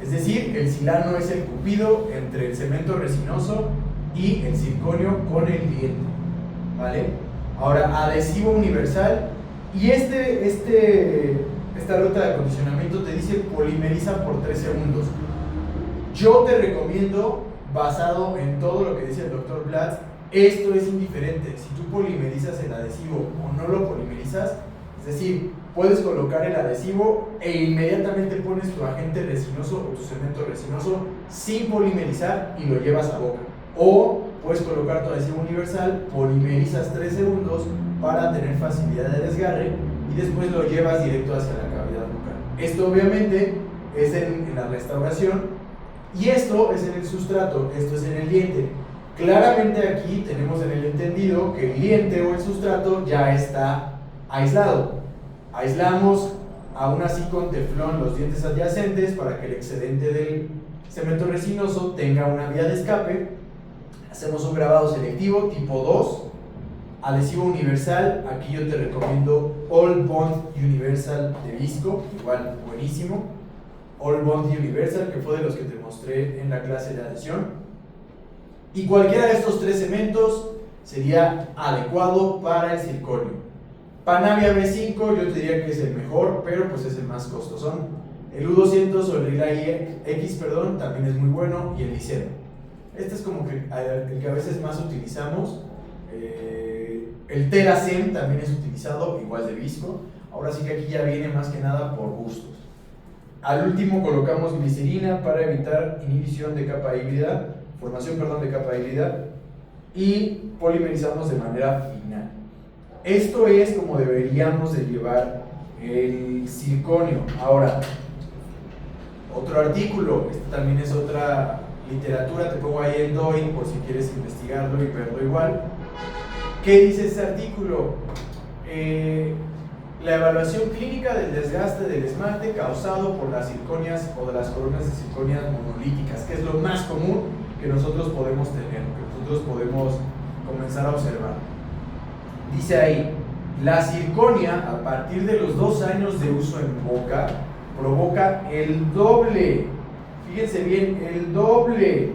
Es decir, el silano es el cupido entre el cemento resinoso y el circonio con el diente, ¿vale? Ahora, adhesivo universal, y esta ruta de acondicionamiento te dice polimeriza por 3 segundos. Yo te recomiendo, basado en todo lo que dice el Dr. Blatz, esto es indiferente. Si tú polimerizas el adhesivo o no lo polimerizas, es decir, puedes colocar el adhesivo e inmediatamente pones tu agente resinoso o tu cemento resinoso sin polimerizar y lo llevas a boca. O puedes colocar tu adhesivo universal, polimerizas 3 segundos para tener facilidad de desgarre y después lo llevas directo hacia la cavidad bucal. Esto obviamente es en la restauración y esto es en el sustrato, esto es en el diente. Claramente aquí tenemos en el entendido que el diente o el sustrato ya está aislado. Aislamos aún así con teflón los dientes adyacentes para que el excedente del cemento resinoso tenga una vía de escape. Hacemos un grabado selectivo tipo 2, adhesivo universal. Aquí yo te recomiendo All Bond Universal de Visco, igual buenísimo. All Bond Universal, que fue de los que te mostré en la clase de adhesión. Y cualquiera de estos tres cementos sería adecuado para el circonio. Panavia B5 yo te diría que es el mejor, pero pues es el más costosón. El U200 o el Relay X, perdón, también es muy bueno, y el Liceo. Este es como que el que a veces más utilizamos. El Teracem también es utilizado, igual de Visco. Ahora sí que aquí ya viene más que nada por gustos. Al último colocamos glicerina para evitar inhibición de capa híbrida, formación de capa híbrida, y polimerizamos de manera fina. Esto es como deberíamos de llevar el circonio. Ahora, otro artículo, este también es otra literatura, te pongo ahí el DOI por si quieres investigarlo y verlo igual. ¿Qué dice este artículo? La evaluación clínica del desgaste del esmalte causado por las circonias o de las coronas de circonias monolíticas, que es lo más común que nosotros podemos tener, que nosotros podemos comenzar a observar. Dice ahí, la circonia a partir de los 2 años de uso en boca provoca el doble, fíjense bien, el doble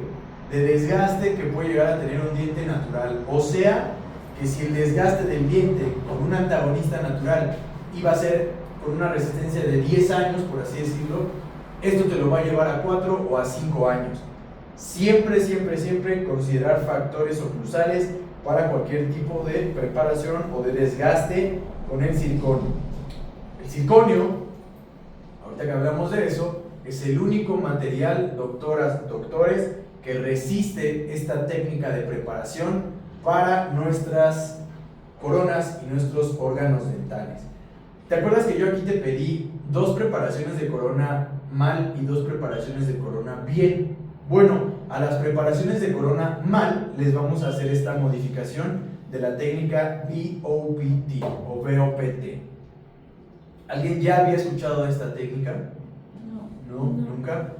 de desgaste que puede llegar a tener un diente natural. O sea, que si el desgaste del diente con un antagonista natural iba a ser con una resistencia de 10 años, por así decirlo, esto te lo va a llevar a 4 o a 5 años. Siempre, siempre, siempre considerar factores oclusales para cualquier tipo de preparación o de desgaste con el circonio. El circonio, ahorita que hablamos de eso, es el único material, doctoras, doctores, que resiste esta técnica de preparación para nuestras coronas y nuestros órganos dentales. ¿Te acuerdas que yo aquí te pedí 2 preparaciones de corona mal y 2 preparaciones de corona bien? Bueno, a las preparaciones de corona mal les vamos a hacer esta modificación de la técnica BOPT o BOPT. ¿Alguien ya había escuchado de esta técnica? No, nunca.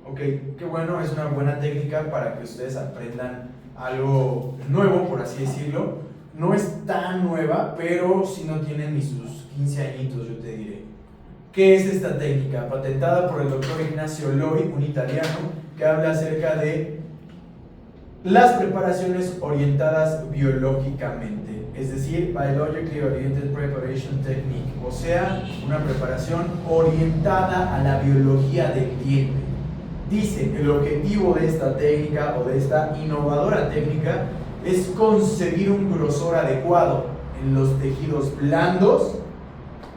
Ok, qué bueno, es una buena técnica para que ustedes aprendan algo nuevo, por así decirlo. No es tan nueva, pero si no tienen ni sus 15 añitos, yo te diré. ¿Qué es esta técnica? Patentada por el doctor Ignacio Loi, un italiano, que habla acerca de las preparaciones orientadas biológicamente, es decir, Biologically Oriented Preparation Technique, o sea, una preparación orientada a la biología del diente. Dice, el objetivo de esta técnica o de esta innovadora técnica es concebir un grosor adecuado en los tejidos blandos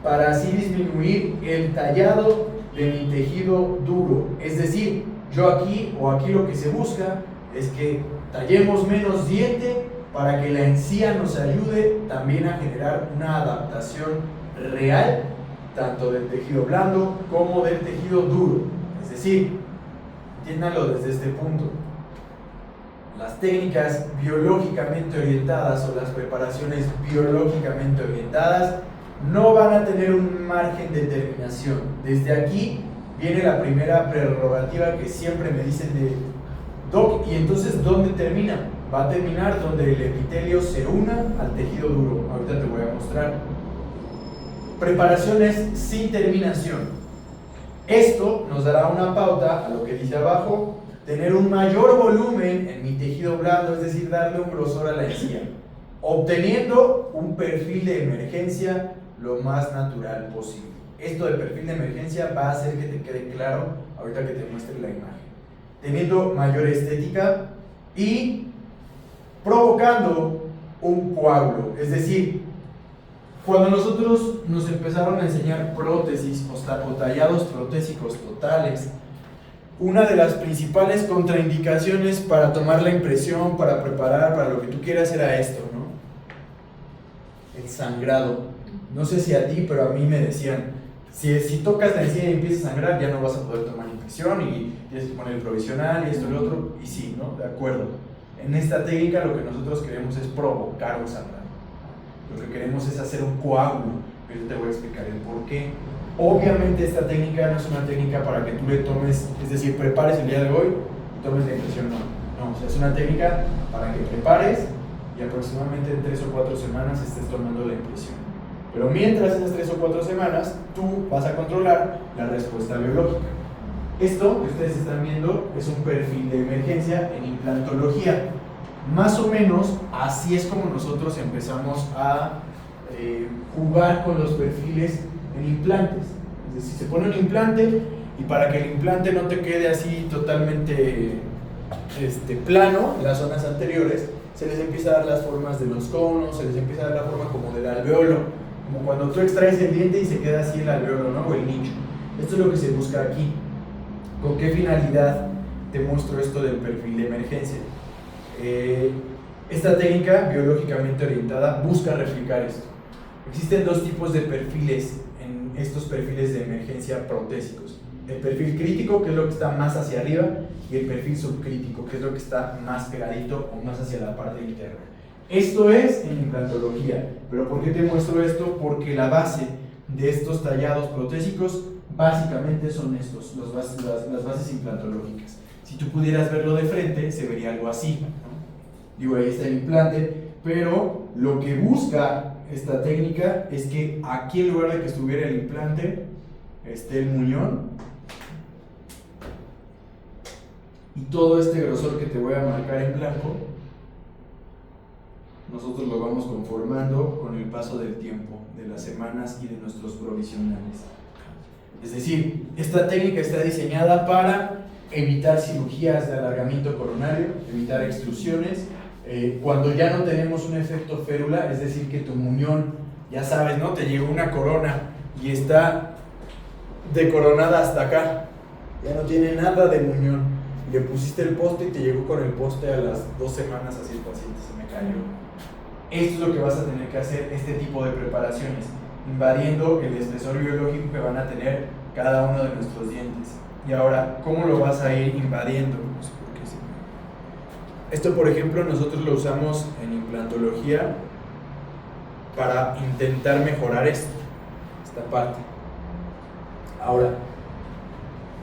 para así disminuir el tallado de mi tejido duro. Es decir, yo aquí lo que se busca es que tallemos menos diente para que la encía nos ayude también a generar una adaptación real tanto del tejido blando como del tejido duro. Es decir, entiéndanlo desde este punto. Las técnicas biológicamente orientadas o las preparaciones biológicamente orientadas no van a tener un margen de terminación. Desde aquí viene la primera prerrogativa que siempre me dicen de Doc, ¿y entonces dónde termina? Va a terminar donde el epitelio se una al tejido duro. Ahorita te voy a mostrar. Preparaciones sin terminación. Esto nos dará una pauta a lo que dice abajo, tener un mayor volumen en mi tejido blando, es decir, darle un grosor a la encía, obteniendo un perfil de emergencia lo más natural posible. Esto de perfil de emergencia va a hacer que te quede claro ahorita que te muestre la imagen. Teniendo mayor estética y provocando un coágulo, es decir, cuando nosotros nos empezaron a enseñar prótesis o tallados protésicos totales, una de las principales contraindicaciones para tomar la impresión, para preparar, para lo que tú quieras era esto, ¿no? El sangrado. No sé si a ti, pero a mí me decían, si tocas la encía y empieza a sangrar, ya no vas a poder tomar impresión y tienes que poner el provisional y esto y lo otro, y sí, ¿no? De acuerdo. En esta técnica lo que nosotros queremos es provocar un sangrado. Lo que queremos es hacer un coágulo, pero yo te voy a explicar el por qué. Obviamente esta técnica no es una técnica para que tú le tomes, es decir, prepares el día de hoy y tomes la impresión, no, o sea, es una técnica para que prepares y aproximadamente en 3 o 4 semanas estés tomando la impresión. Pero mientras esas 3 o 4 semanas, tú vas a controlar la respuesta biológica. Esto que ustedes están viendo es un perfil de emergencia en implantología. Más o menos así es como nosotros empezamos a jugar con los perfiles en implantes. Es decir, se pone un implante y para que el implante no te quede así totalmente plano en las zonas anteriores, se les empieza a dar las formas de los conos, se les empieza a dar la forma como del alveolo, como cuando tú extraes el diente y se queda así el alveolo, ¿no? O el nicho. Esto es lo que se busca aquí. ¿Con qué finalidad te muestro esto del perfil de emergencia? Esta técnica biológicamente orientada busca replicar esto. Existen dos tipos de perfiles en estos perfiles de emergencia protésicos. El perfil crítico, que es lo que está más hacia arriba, y el perfil subcrítico, que es lo que está más pegadito o más hacia la parte interna. Esto es en implantología. ¿Pero por qué te muestro esto? Porque la base de estos tallados protésicos básicamente son estos, las bases implantológicas. Si tú pudieras verlo de frente, se vería algo así, ¿no? Digo, ahí está el implante, pero lo que busca esta técnica es que aquí, en lugar de que estuviera el implante, esté el muñón y todo este grosor que te voy a marcar en blanco, nosotros lo vamos conformando con el paso del tiempo, de las semanas y de nuestros provisionales. Es decir, esta técnica está diseñada para evitar cirugías de alargamiento coronario, evitar extrusiones, cuando ya no tenemos un efecto férula, es decir, que tu muñón, ya sabes, ¿no? Te llegó una corona y está decoronada hasta acá, ya no tiene nada de muñón, le pusiste el poste y te llegó con el poste a las 2 semanas, así el paciente se me cayó. Esto es lo que vas a tener que hacer, este tipo de preparaciones, invadiendo el espesor biológico que van a tener cada uno de nuestros dientes. Y ahora, ¿cómo lo vas a ir invadiendo? No sé por qué. Esto, por ejemplo, nosotros lo usamos en implantología para intentar mejorar esta parte. Ahora,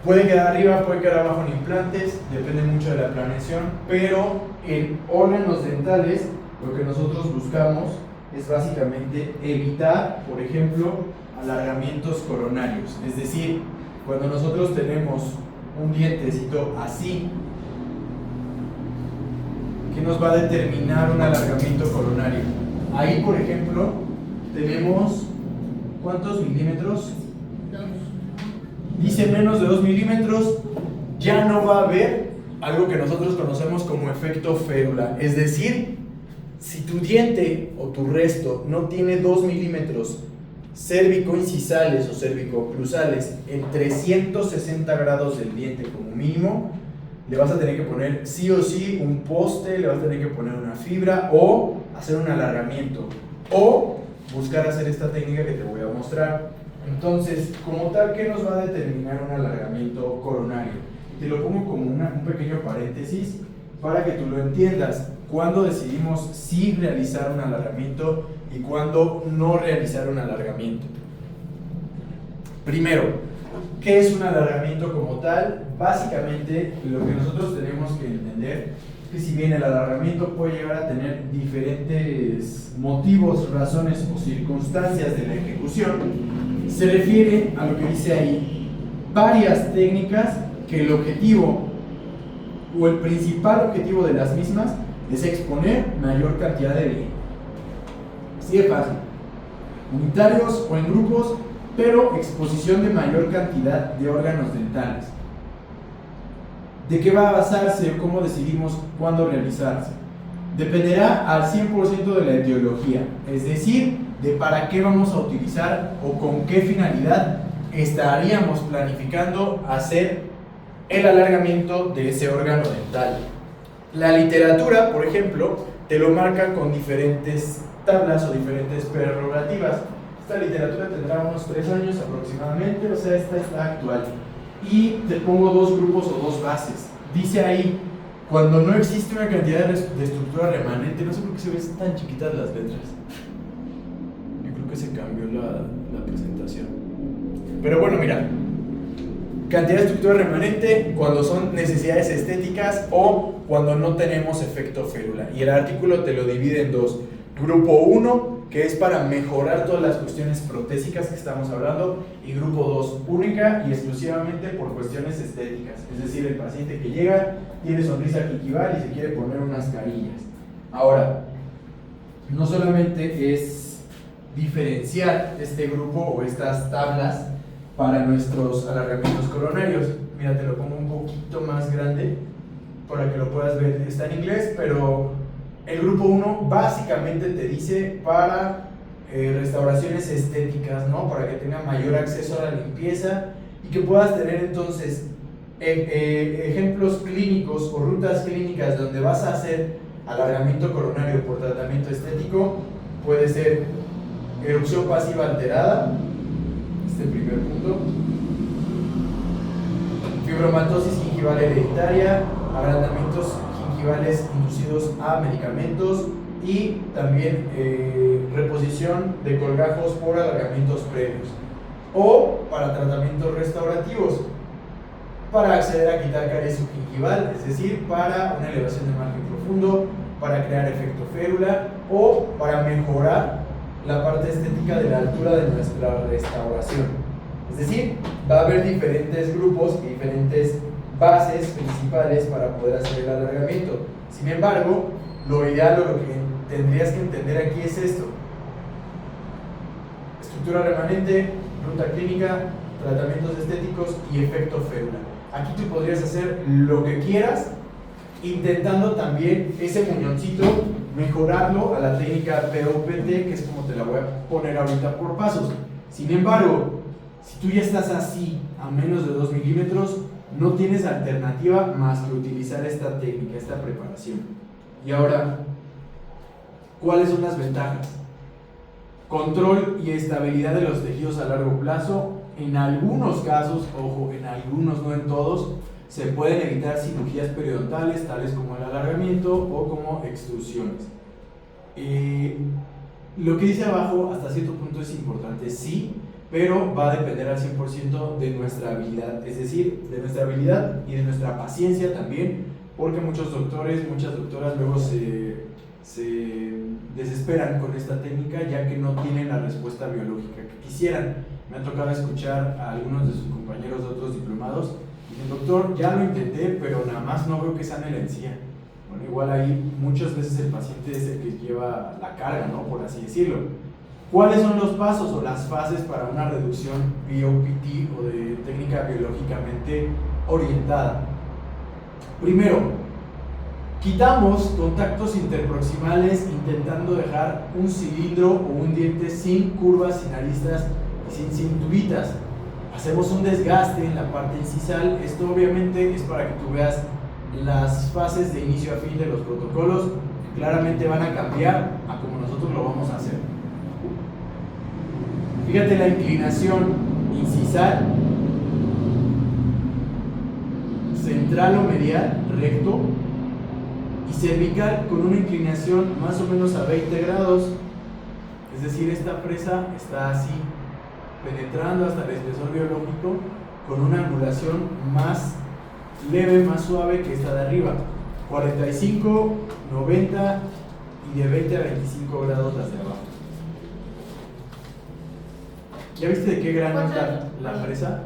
puede quedar arriba, puede quedar abajo en implantes, depende mucho de la planeación, pero en órganos dentales lo que nosotros buscamos es básicamente evitar, por ejemplo, alargamientos coronarios. Es decir, cuando nosotros tenemos un dientecito así, ¿qué nos va a determinar un alargamiento coronario? Ahí, por ejemplo, tenemos, ¿cuántos milímetros? 2. Dice menos de 2 milímetros, ya no va a haber algo que nosotros conocemos como efecto férula. Es decir, si tu diente o tu resto no tiene 2 milímetros cérvico-incisales o cérvico-oclusales en 360 grados del diente como mínimo, le vas a tener que poner sí o sí un poste, le vas a tener que poner una fibra o hacer un alargamiento o buscar hacer esta técnica que te voy a mostrar. Entonces, como tal, ¿qué nos va a determinar un alargamiento coronario? Te lo pongo como un pequeño paréntesis para que tú lo entiendas. Cuándo decidimos sí realizar un alargamiento y cuándo no realizar un alargamiento. Primero, ¿qué es un alargamiento como tal? Básicamente, lo que nosotros tenemos que entender es que si bien el alargamiento puede llegar a tener diferentes motivos, razones o circunstancias de la ejecución, se refiere a lo que dice ahí, varias técnicas que el objetivo o el principal objetivo de las mismas es exponer mayor cantidad de dientes. Así de fácil. Unitarios o en grupos, pero exposición de mayor cantidad de órganos dentales. ¿De qué va a basarse o cómo decidimos cuándo realizarse? Dependerá al 100% de la etiología, es decir, de para qué vamos a utilizar o con qué finalidad estaríamos planificando hacer el alargamiento de ese órgano dental. La literatura, por ejemplo, te lo marca con diferentes tablas o diferentes prerrogativas. Esta literatura tendrá unos 3 años aproximadamente, o sea, esta está actual. Y te pongo 2 grupos o 2 bases. Dice ahí, Cuando no existe una cantidad de estructura remanente, no sé por qué se ven tan chiquitas las letras. Yo creo que se cambió la presentación. Pero bueno, mira. Cantidad de estructura remanente cuando son necesidades estéticas o cuando no tenemos efecto férula. Y el artículo te lo divide en dos. Grupo 1, que es para mejorar todas las cuestiones protésicas que estamos hablando, y grupo 2, única y exclusivamente por cuestiones estéticas. Es decir, el paciente que llega, tiene sonrisa gingival y se quiere poner unas carillas. Ahora, no solamente es diferenciar este grupo o estas tablas para nuestros alargamientos coronarios. Mira, te lo pongo un poquito más grande para que lo puedas ver. Está en inglés, pero el grupo 1 básicamente te dice para restauraciones estéticas, ¿no? Para que tenga mayor acceso a la limpieza y que puedas tener entonces ejemplos clínicos o rutas clínicas donde vas a hacer alargamiento coronario por tratamiento estético. Puede ser erupción pasiva alterada, este primer punto, fibromatosis gingival hereditaria, agrandamientos gingivales inducidos a medicamentos y también reposición de colgajos por alargamientos previos, o para tratamientos restaurativos para acceder a quitar caries subgingival, es decir, para una elevación de margen profundo, para crear efecto férula o para mejorar la parte estética de la altura de nuestra restauración. Es decir, va a haber diferentes grupos y diferentes bases principales para poder hacer el alargamiento. Sin embargo, lo ideal o lo que tendrías que entender aquí es esto: estructura remanente, ruta clínica, tratamientos estéticos y efecto férula. Aquí tú podrías hacer lo que quieras, intentando también ese muñoncito mejorarlo a la técnica POPT, que es como te la voy a poner ahorita por pasos. Sin embargo, si tú ya estás así, a menos de 2 milímetros, no tienes alternativa más que utilizar esta técnica, esta preparación. Y ahora, ¿cuáles son las ventajas? Control y estabilidad de los tejidos a largo plazo. En algunos casos, ojo, en algunos, no en todos, se pueden evitar cirugías periodontales, tales como el alargamiento o como extrusiones. Lo que dice abajo, hasta cierto punto es importante, sí, pero va a depender al 100% de nuestra habilidad, es decir, de nuestra habilidad y de nuestra paciencia también, porque muchos doctores, muchas doctoras luego se desesperan con esta técnica ya que no tienen la respuesta biológica que quisieran. Me ha tocado escuchar a algunos de sus compañeros de otros diplomados y dicen: doctor, ya lo intenté, pero nada más no veo que sane la encía. Bueno, igual ahí muchas veces el paciente es el que lleva la carga, ¿no? Por así decirlo. ¿Cuáles son los pasos o las fases para una reducción BOPT o de técnica biológicamente orientada? Primero, quitamos contactos interproximales intentando dejar un cilindro o un diente sin curvas, sin aristas y sin cinturitas. Hacemos un desgaste en la parte incisal. Esto obviamente es para que tú veas las fases de inicio a fin de los protocolos, que claramente van a cambiar a como nosotros lo vamos a hacer. Fíjate la inclinación incisal, central o medial, recto, y cervical con una inclinación más o menos a 20 grados. Es decir, esta fresa está así, penetrando hasta el espesor biológico con una angulación más leve, más suave que esta de arriba. 45, 90 y de 20 a 25 grados las de abajo. ¿Ya viste de qué grano es la fresa?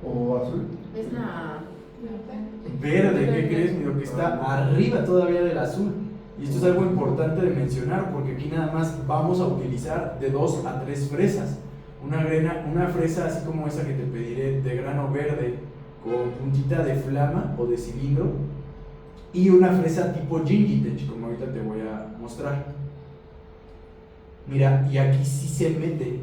¿O azul? Es la Verde, ¿qué crees? Mira, que está arriba todavía del azul. Y esto es algo importante de mencionar, porque aquí nada más vamos a utilizar de 2 a 3 fresas. Una fresa así como esa que te pediré, de grano verde con puntita de flama o de cilindro, y una fresa tipo Gingitech, como ahorita te voy a mostrar. Mira, y aquí sí se mete.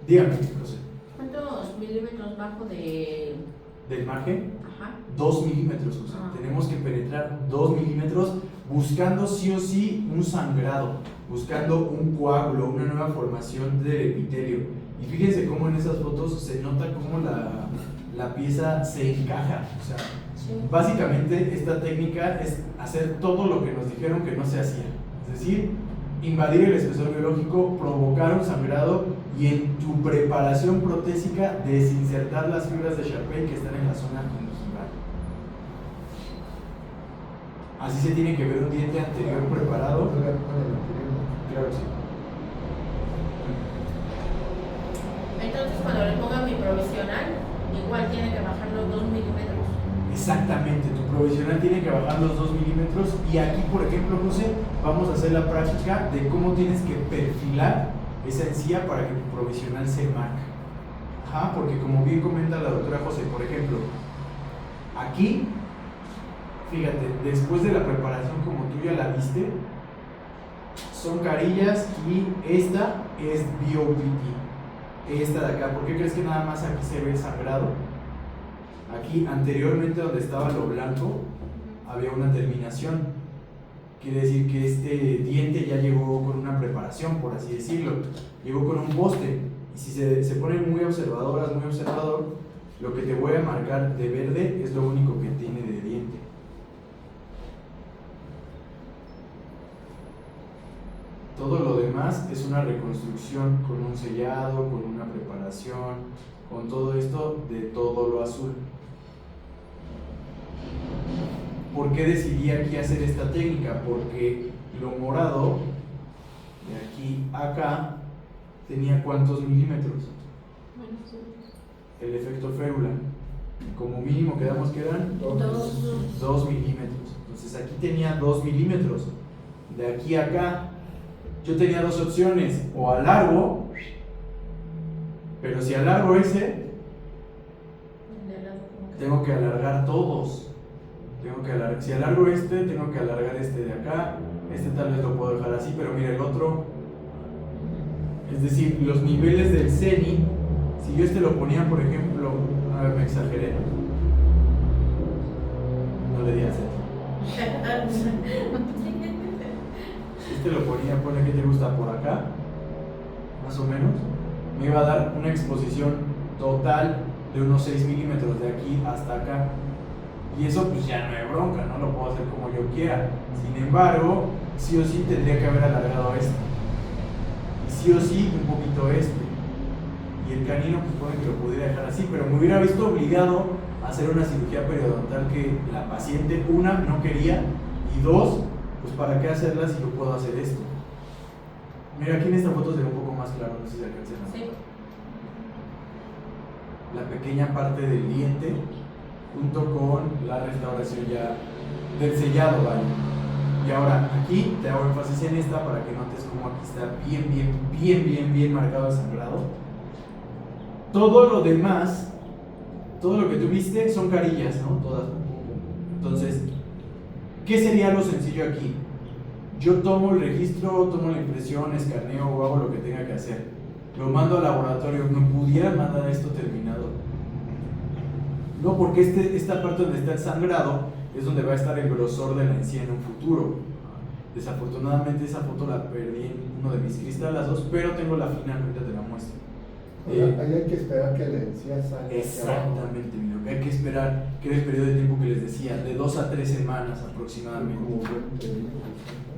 Dígame, José. ¿cuántos milímetros bajo ¿Del margen? Ajá. 2 milímetros, José. Tenemos que penetrar 2 milímetros buscando sí o sí un sangrado, buscando un coágulo, una nueva formación del epitelio. Y fíjense cómo en esas fotos se nota cómo la pieza se encaja, o sea, Sí. Básicamente esta técnica es hacer todo lo que nos dijeron que no se hacía, es decir, invadir el espesor biológico, provocar un sangrado y en tu preparación protésica desinsertar las fibras de Charpey que están en la zona gingival. Así se tiene que ver un diente anterior preparado. Claro que sí. Entonces, cuando le ponga mi provisional, igual tiene que bajar los 2 milímetros. Exactamente, tu provisional tiene que bajar los 2 milímetros y aquí, por ejemplo, José, vamos a hacer la práctica de cómo tienes que perfilar esa encía para que tu provisional se marque. Ajá, porque como bien comenta la doctora José, por ejemplo, aquí, fíjate, después de la preparación como tú ya la viste, son carillas y esta es BOPT. Esta de acá, ¿por qué crees que nada más aquí se ve el sangrado? Aquí anteriormente donde estaba lo blanco había una terminación, quiere decir que este diente ya llegó con una preparación, por así decirlo, llegó con un poste, y si se ponen muy observadoras, muy observador, lo que te voy a marcar de verde es lo único que tiene de diente. Todo lo demás es una reconstrucción con un sellado, con una preparación, con todo esto de todo lo azul. ¿Por qué decidí aquí hacer esta técnica? Porque lo morado, de aquí a acá, tenía ¿cuántos milímetros? El efecto férula. Como mínimo quedamos que eran 2 milímetros. Entonces aquí tenía 2 milímetros. De aquí a acá, yo tenía dos opciones: o alargo, pero si alargo ese, tengo que alargar todos. Si alargo este, tengo que alargar este de acá. Este tal vez lo puedo dejar así, pero mira el otro. Es decir, los niveles del CENI, si yo este lo ponía, por ejemplo, a ver, me exageré. No le di al centro. Este lo ponía, pone que te gusta por acá, más o menos. Me iba a dar una exposición total de unos 6 milímetros de aquí hasta acá. Y eso pues ya no hay bronca, no lo puedo hacer como yo quiera. Sin embargo, sí o sí tendría que haber alargado este. Y sí o sí un poquito este. Y el canino pues pone que lo pudiera dejar así, pero me hubiera visto obligado a hacer una cirugía periodontal que la paciente, una, no quería, y dos, pues para qué hacerla si yo puedo hacer esto. Mira, aquí en esta foto se ve un poco más claro, no sé si alcancen a ver. Sí. La pequeña parte del diente junto con la restauración ya del sellado, ¿vale? Y ahora aquí te hago énfasis en esta para que notes cómo aquí está bien marcado el sangrado. Todo lo demás, todo lo que tú viste son carillas, ¿no? Todas. Entonces, ¿qué sería lo sencillo aquí? Yo tomo el registro, tomo la impresión, escaneo o hago lo que tenga que hacer. Lo mando al laboratorio. ¿Me pudiera mandar esto terminado? No, porque esta parte donde está el sangrado es donde va a estar el grosor de la encía en un futuro. Desafortunadamente esa foto la perdí en uno de mis cristalazos, pero tengo la final, ahorita te la muestro. Ahí hay que esperar que la encía salga. Exactamente, mi loco. Hay que esperar, que era el periodo de tiempo que les decía, de 2 a 3 semanas aproximadamente.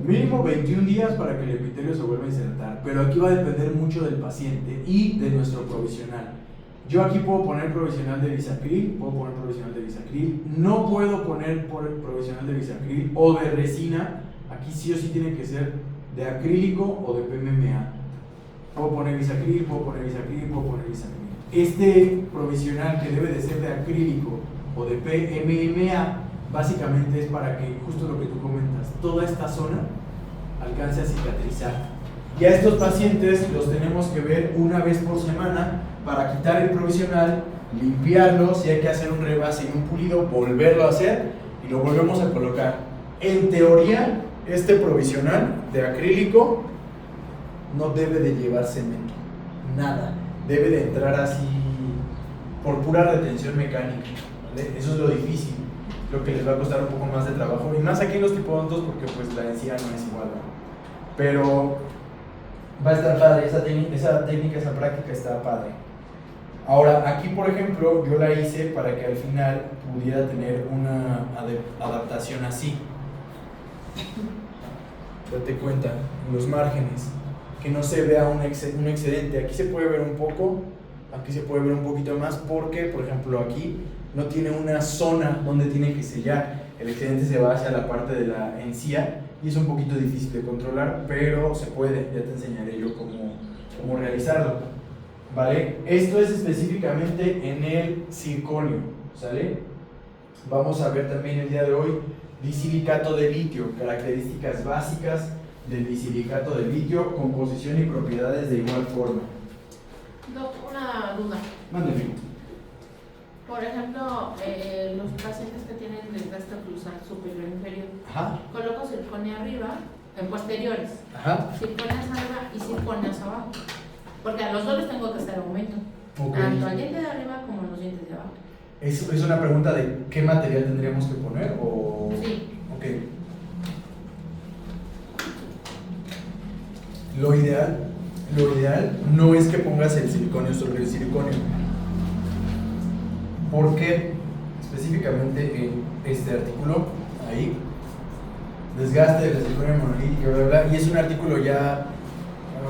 Mínimo 21 días para que el epitelio se vuelva a insertar, pero aquí va a depender mucho del paciente y de nuestro provisional. Yo aquí puedo poner provisional de bisacril, no puedo poner provisional de bisacril o de resina. Aquí sí o sí tiene que ser de acrílico o de PMMA. Puedo poner bisacril. Este provisional que debe de ser de acrílico o de PMMA básicamente es para que, justo lo que tú comentas, toda esta zona alcance a cicatrizar. Y a estos pacientes los tenemos que ver una vez por semana para quitar el provisional, limpiarlo, si hay que hacer un rebase y un pulido, volverlo a hacer y lo volvemos a colocar. En teoría, este provisional de acrílico no debe de llevar cemento, nada, debe de entrar así por pura retención mecánica, ¿vale? Eso es lo difícil, lo que les va a costar un poco más de trabajo, y más aquí en los tipodontos porque pues la encía no es igual, ¿no? Pero va a estar padre, esa técnica, esa práctica está padre. Ahora, aquí por ejemplo, yo la hice para que al final pudiera tener una adaptación así. Date cuenta, los márgenes, que no se vea un excedente. Aquí se puede ver un poco, aquí se puede ver un poquito más, porque por ejemplo aquí no tiene una zona donde tiene que sellar. El excedente se va hacia la parte de la encía y es un poquito difícil de controlar, pero se puede. Ya te enseñaré yo cómo realizarlo. ¿Vale? Esto es específicamente en el circonio, ¿sale? Vamos a ver también el día de hoy disilicato de litio, características básicas del disilicato de litio, composición y propiedades de igual forma. Doc, una duda. Mándeme. Por ejemplo, los pacientes que tienen desgaste oclusal superior e inferior, Ajá. coloco circonio arriba, en posteriores, Ajá. circonias arriba y circonias abajo. Porque a los dos les tengo que hacer aumento, Okay. tanto al diente de arriba como a los dientes de abajo. ¿Es una pregunta de qué material tendríamos que poner? O... Sí. Ok. Lo ideal no es que pongas el circonio sobre el circonio. Porque específicamente en este artículo, ahí, desgaste de la circonio monolítica, bla, bla, bla, y es un artículo ya,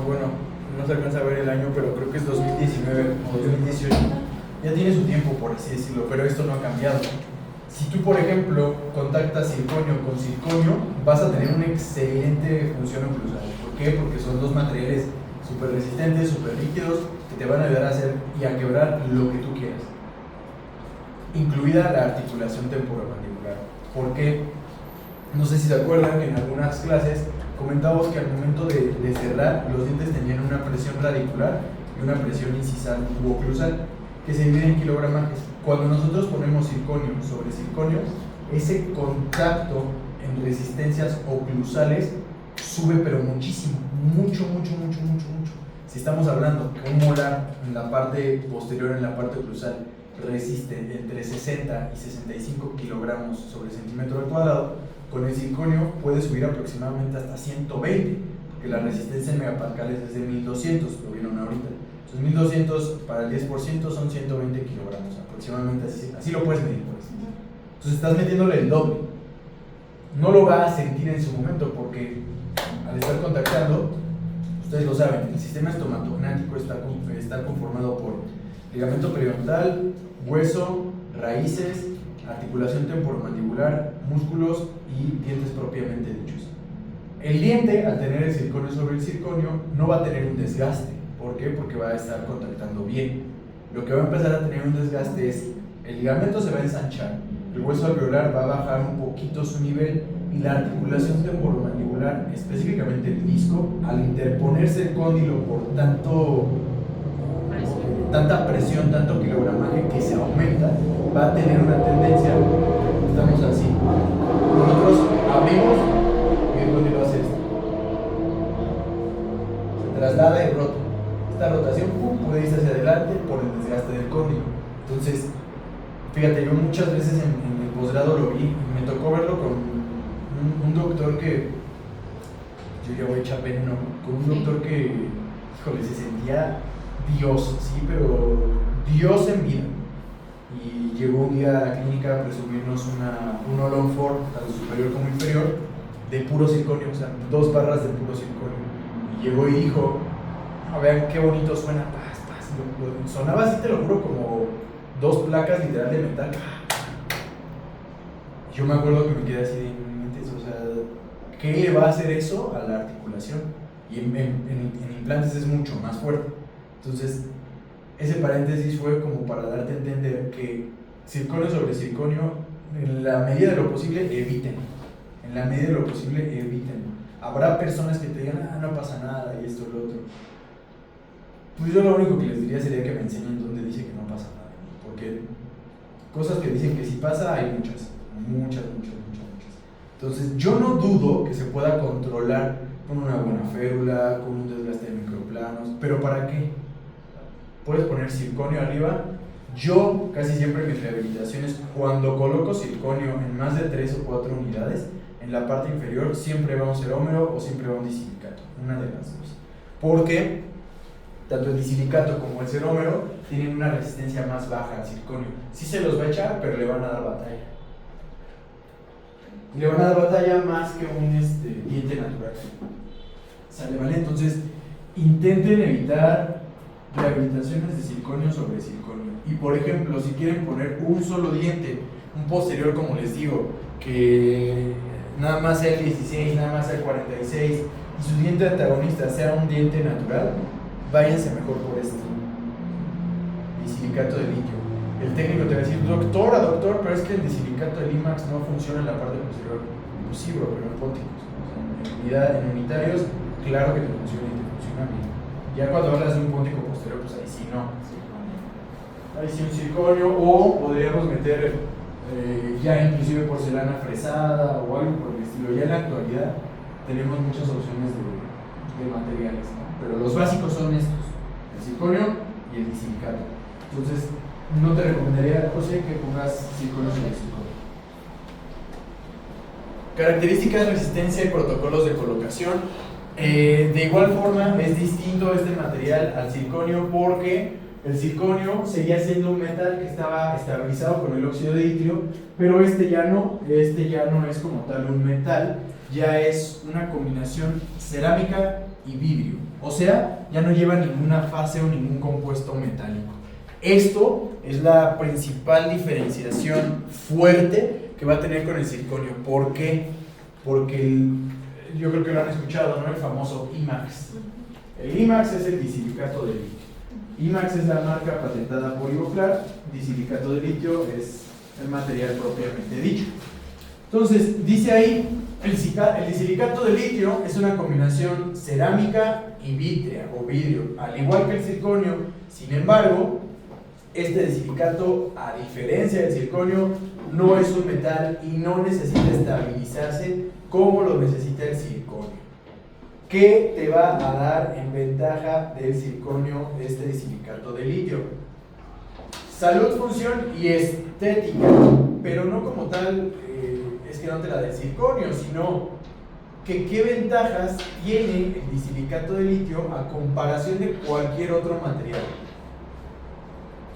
bueno, no se alcanza a ver el año, pero creo que es 2019 o 2018. Ya tiene su tiempo, por así decirlo, pero esto no ha cambiado. Si tú, por ejemplo, contactas circonio con circonio, vas a tener una excelente función oclusal. ¿Por qué? Porque son dos materiales súper resistentes, súper líquidos, que te van a ayudar a hacer y a quebrar lo que tú quieras, incluida la articulación temporomandibular. ¿Por qué? No sé si se acuerdan que en algunas clases comentamos que al momento de cerrar, los dientes tenían una presión radicular y una presión incisal u oclusal, que se divide en kilogramajes. Cuando nosotros ponemos circonio sobre circonio, ese contacto en resistencias oclusales sube pero muchísimo, mucho. Si estamos hablando que un molar en la parte posterior, en la parte oclusal, resiste entre 60 y 65 kilogramos sobre centímetro al cuadrado, con el circonio puede subir aproximadamente hasta 120, porque la resistencia en megapascales es de 1200, lo vieron ahorita. Entonces 1200 para el 10% son 120 kilogramos aproximadamente, así lo puedes medir, pues. Entonces estás metiéndole el doble. No lo va a sentir en su momento porque al estar contactando, ustedes lo saben, el sistema estomatognático está conformado por ligamento periodontal, hueso, raíces, articulación temporomandibular, músculos y dientes propiamente dichos. El diente, al tener el circonio sobre el circonio, no va a tener un desgaste. ¿Por qué? Porque va a estar contactando bien. Lo que va a empezar a tener un desgaste es el ligamento se va a ensanchar, el hueso alveolar va a bajar un poquito su nivel y la articulación temporomandibular, específicamente el disco, al interponerse el cóndilo por tanta presión, tanto kilogramaje que se aumenta, va a tener una tendencia, estamos así, nosotros abrimos y el cóndilo hace esto, se traslada y rota. Esta rotación puede irse hacia adelante por el desgaste del cóndilo. Entonces, fíjate, yo muchas veces en el posgrado lo vi y me tocó verlo con un doctor que, yo ya voy a echar veneno, con un doctor que, híjole, se sentía Dios, sí, pero Dios en vida. Y llegó un día a la clínica a presumirnos un Olonfor, tanto superior como inferior, de puro circonio, o sea, 2 barras de puro circonio. Y llegó y dijo, a ver qué bonito suena, sonaba así, te lo juro, como 2 placas literal de metal. Yo me acuerdo que me quedé así de mentes, o sea, ¿qué le va a hacer eso a la articulación? Y en implantes es mucho más fuerte. Entonces, ese paréntesis fue como para darte a entender que circonio sobre circonio, en la medida de lo posible, eviten. En la medida de lo posible, eviten. Habrá personas que te digan, no pasa nada, y esto y lo otro. Pues yo lo único que les diría sería que me enseñen dónde dice que no pasa nada. Porque cosas que dicen que sí pasa, hay muchas. Entonces, yo no dudo que se pueda controlar con una buena férula, con un desgaste de microplanos, pero ¿para qué? Puedes poner circonio arriba. Yo casi siempre en mis rehabilitaciones, cuando coloco circonio en más de 3 o 4 unidades, en la parte inferior siempre va un cerómero o siempre va un disilicato, una de las dos. Porque tanto el disilicato como el cerómero tienen una resistencia más baja al circonio. Sí se los va a echar, pero le van a dar batalla. Y le van a dar batalla más que un diente natural. ¿Sale, vale? Entonces, intenten evitar rehabilitaciones de circonio sobre circonio. Y por ejemplo, si quieren poner un solo diente, un posterior, como les digo, que nada más sea el 16, nada más sea el 46, y su diente antagonista sea un diente natural, váyanse mejor por disilicato de litio. El técnico te va a decir, doctor, pero es que el disilicato de IMAX no funciona en la parte posterior. Pues sí, bro, pero en pónticos. O sea, en unitarios, claro que te funciona y te funciona bien. Ya cuando hablas de un póntico posterior, pues ahí sí no. Ahí sí un circonio, o podríamos meter ya inclusive porcelana fresada o algo por el estilo. Ya en la actualidad tenemos muchas opciones de materiales, ¿no? Pero los básicos son estos, el circonio y el disilicato. Entonces, no te recomendaría, José, que pongas circonio sobre circonio. Características, resistencia y protocolos de colocación. De igual forma, es distinto este material al circonio porque el circonio seguía siendo un metal que estaba estabilizado con el óxido de itrio, pero este ya no es como tal un metal, ya es una combinación cerámica y vidrio, o sea, ya no lleva ninguna fase o ningún compuesto metálico. Esto es la principal diferenciación fuerte que va a tener con el circonio. ¿Por qué? Porque yo creo que lo han escuchado, ¿no? El famoso IMAX. El IMAX es el disilicato de litio. IMAX es la marca patentada por Ivoclar, disilicato de litio es el material propiamente dicho. Entonces, dice ahí, el disilicato de litio es una combinación cerámica y vítrea o vidrio, al igual que el circonio. Sin embargo, este disilicato, a diferencia del circonio, no es un metal y no necesita estabilizarse como lo necesita el circonio. ¿Qué te va a dar en ventaja del circonio este disilicato de litio? Salud, función y estética, pero no como tal, es que no te la da el circonio, sino que qué ventajas tiene el disilicato de litio a comparación de cualquier otro material.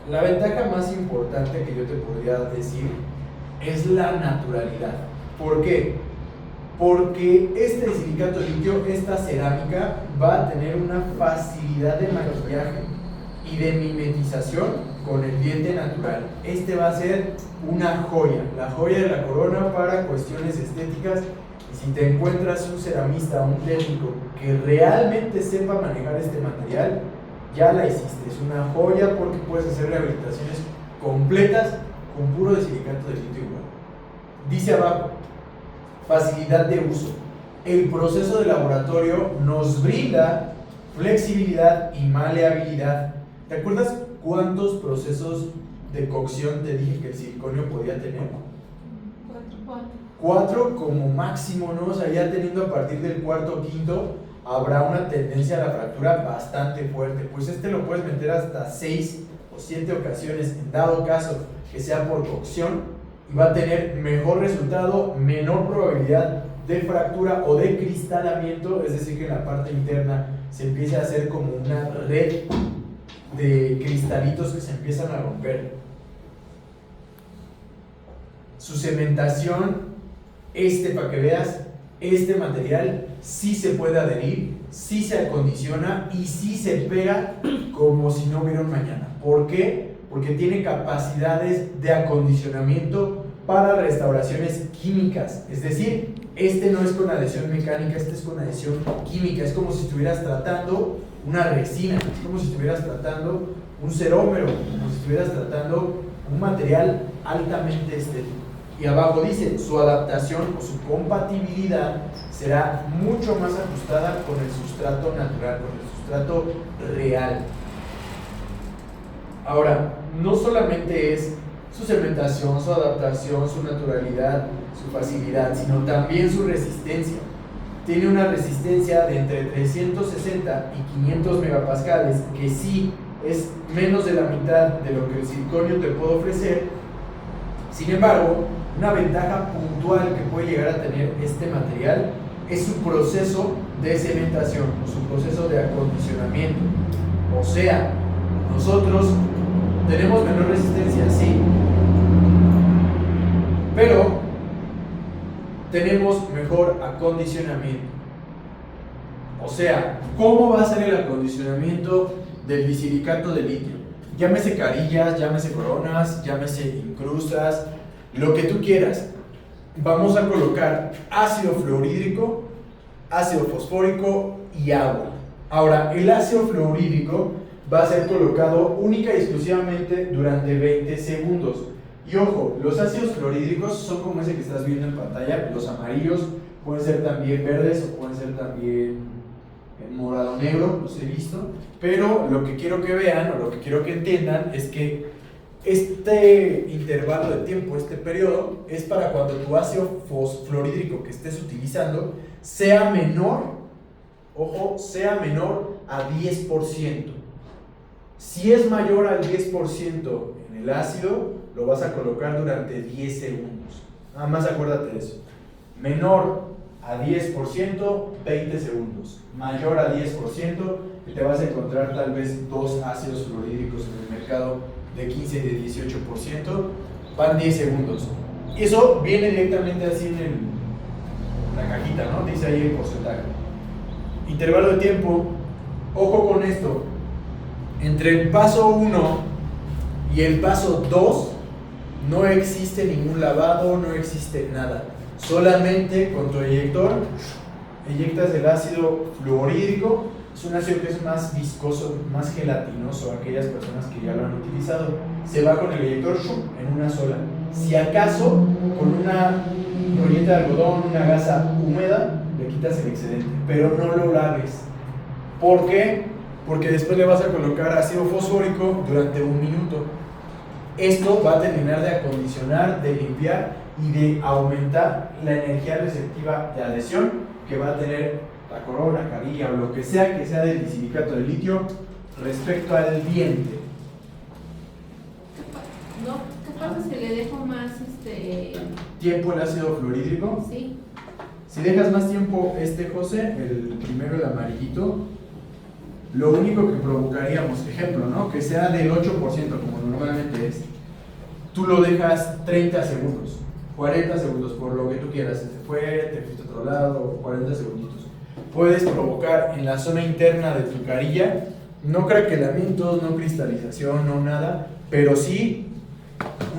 La ventaja más importante que yo te podría decir es la naturalidad. ¿Por qué? Porque este disilicato de litio, esta cerámica, va a tener una facilidad de maquillaje y de mimetización con el diente natural. Este va a ser una joya, la joya de la corona para cuestiones estéticas. Y si te encuentras un ceramista, un técnico que realmente sepa manejar este material, ya la hiciste, es una joya porque puedes hacer rehabilitaciones completas con puro disilicato de litio igual. Dice abajo, facilidad de uso. El proceso de laboratorio nos brinda flexibilidad y maleabilidad. ¿Te acuerdas cuántos procesos de cocción te dije que el circonio podía tener? 4 como máximo, ¿no? O sea, ya teniendo a partir del cuarto o quinto, habrá una tendencia a la fractura bastante fuerte. Pues este lo puedes meter hasta 6 o 7 ocasiones, en dado caso que sea por cocción, y va a tener mejor resultado, menor probabilidad de fractura o de cristalamiento, es decir, que en la parte interna se empiece a hacer como una red de cristalitos que se empiezan a romper. Su cementación, para que veas, este material sí se puede adherir, sí se acondiciona y sí se pega como si no hubiera un mañana. ¿Por qué? Porque tiene capacidades de acondicionamiento para restauraciones químicas. Es decir, este no es con adhesión mecánica, este es con adhesión química. Es como si estuvieras tratando una resina, es como si estuvieras tratando un cerómero, como si estuvieras tratando un material altamente estético. Y abajo dice, su adaptación o su compatibilidad será mucho más ajustada con el sustrato natural, con el sustrato real. Ahora, no solamente es su cementación, su adaptación, su naturalidad, su facilidad, sino también su resistencia. Tiene una resistencia de entre 360 y 500 megapascales, que sí es menos de la mitad de lo que el circonio te puede ofrecer. Sin embargo, una ventaja puntual que puede llegar a tener este material es su proceso de cementación o su proceso de acondicionamiento. O sea, nosotros tenemos menor resistencia, sí, pero tenemos mejor acondicionamiento. O sea, ¿cómo va a ser el acondicionamiento del bisilicato de litio? Llámese carillas, llámese coronas, llámese incrustas, lo que tú quieras. Vamos a colocar ácido fluorhídrico, ácido fosfórico y agua. Ahora, el ácido fluorhídrico va a ser colocado única y exclusivamente durante 20 segundos. Y ojo, los ácidos fluorhídricos son como ese que estás viendo en pantalla, los amarillos, pueden ser también verdes o pueden ser también morado negro, los he visto, pero lo que quiero que vean o lo que quiero que entiendan es que este intervalo de tiempo, este periodo, es para cuando tu ácido fluorhídrico que estés utilizando sea menor, ojo, sea menor a 10%. Si es mayor al 10% en el ácido, lo vas a colocar durante 10 segundos. Nada más acuérdate de eso. Menor a 10%, 20 segundos. Mayor a 10%, te vas a encontrar tal vez dos ácidos fluorhídricos en el mercado de 15 y de 18%, van 10 segundos. Eso viene directamente así en la cajita, ¿no? Dice ahí el porcentaje. Intervalo de tiempo, ojo con esto. Entre el paso 1 y el paso 2 no existe ningún lavado, no existe nada. Solamente con tu eyector eyectas el ácido fluorhídrico. Es un ácido que es más viscoso, más gelatinoso. Aquellas personas que ya lo han utilizado, se va con el eyector en una sola. Si acaso con una rolleta de algodón, una gasa húmeda, le quitas el excedente, pero no lo laves. ¿Por qué? Porque después le vas a colocar ácido fosfórico durante 1 minuto. Esto va a terminar de acondicionar, de limpiar y de aumentar la energía receptiva de adhesión que va a tener la corona, carilla o lo que sea del bisilicato de litio respecto al diente. No, ¿qué pasa si le dejo más tiempo el ácido fluorhídrico? Sí. Si dejas más tiempo José, el primero, el amarillito, lo único que provocaríamos, ejemplo, ¿no? Que sea del 8% como normalmente es. Tú lo dejas 30 segundos, 40 segundos, por lo que tú quieras. Se te fue, te fuiste a otro lado, 40 segunditos. Puedes provocar en la zona interna de tu carilla, no craquelamientos, no cristalización, no nada, pero sí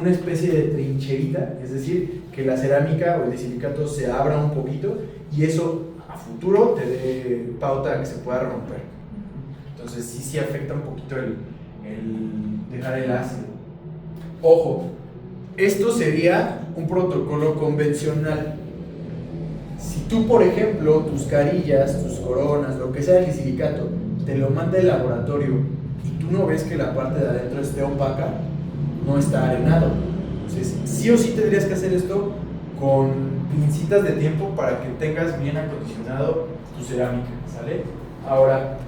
una especie de trincherita, es decir, que la cerámica o el silicato se abra un poquito y eso a futuro te dé pauta a que se pueda romper. Entonces sí afecta un poquito el dejar el ácido. Ojo, esto sería un protocolo convencional. Si tú, por ejemplo, tus carillas, tus coronas, lo que sea del silicato, te lo manda el laboratorio y tú no ves que la parte de adentro esté opaca, no está arenado. Entonces, sí o sí tendrías que hacer esto con pincitas de tiempo para que tengas bien acondicionado tu cerámica, ¿sale? Ahora,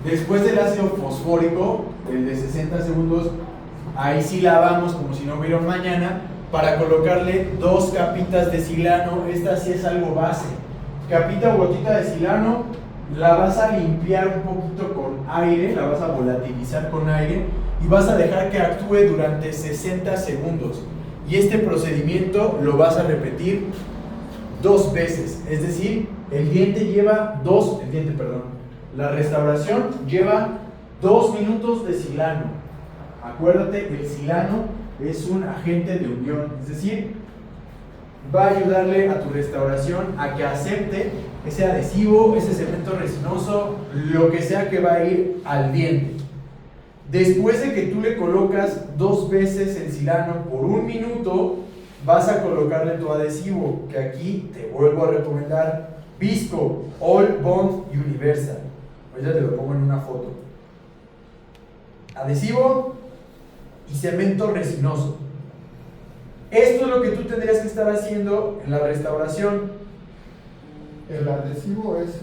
después del ácido fosfórico, el de 60 segundos, ahí sí lavamos como si no hubiera un mañana para colocarle 2 capitas de silano. Esta sí es algo base. Capita o gotita de silano, la vas a limpiar un poquito con aire, la vas a volatilizar con aire y vas a dejar que actúe durante 60 segundos. Y este procedimiento lo vas a repetir 2 veces. Es decir, la restauración lleva 2 minutos de silano. Acuérdate, el silano es un agente de unión, es decir, va a ayudarle a tu restauración a que acepte ese adhesivo, ese cemento resinoso, lo que sea que va a ir al diente. Después de que tú le colocas 2 veces el silano por 1 minuto, vas a colocarle tu adhesivo, que aquí te vuelvo a recomendar, Visco All Bond Universal. Ahorita te lo pongo en una foto. Adhesivo y cemento resinoso. Esto es lo que tú tendrías que estar haciendo en la restauración. El adhesivo es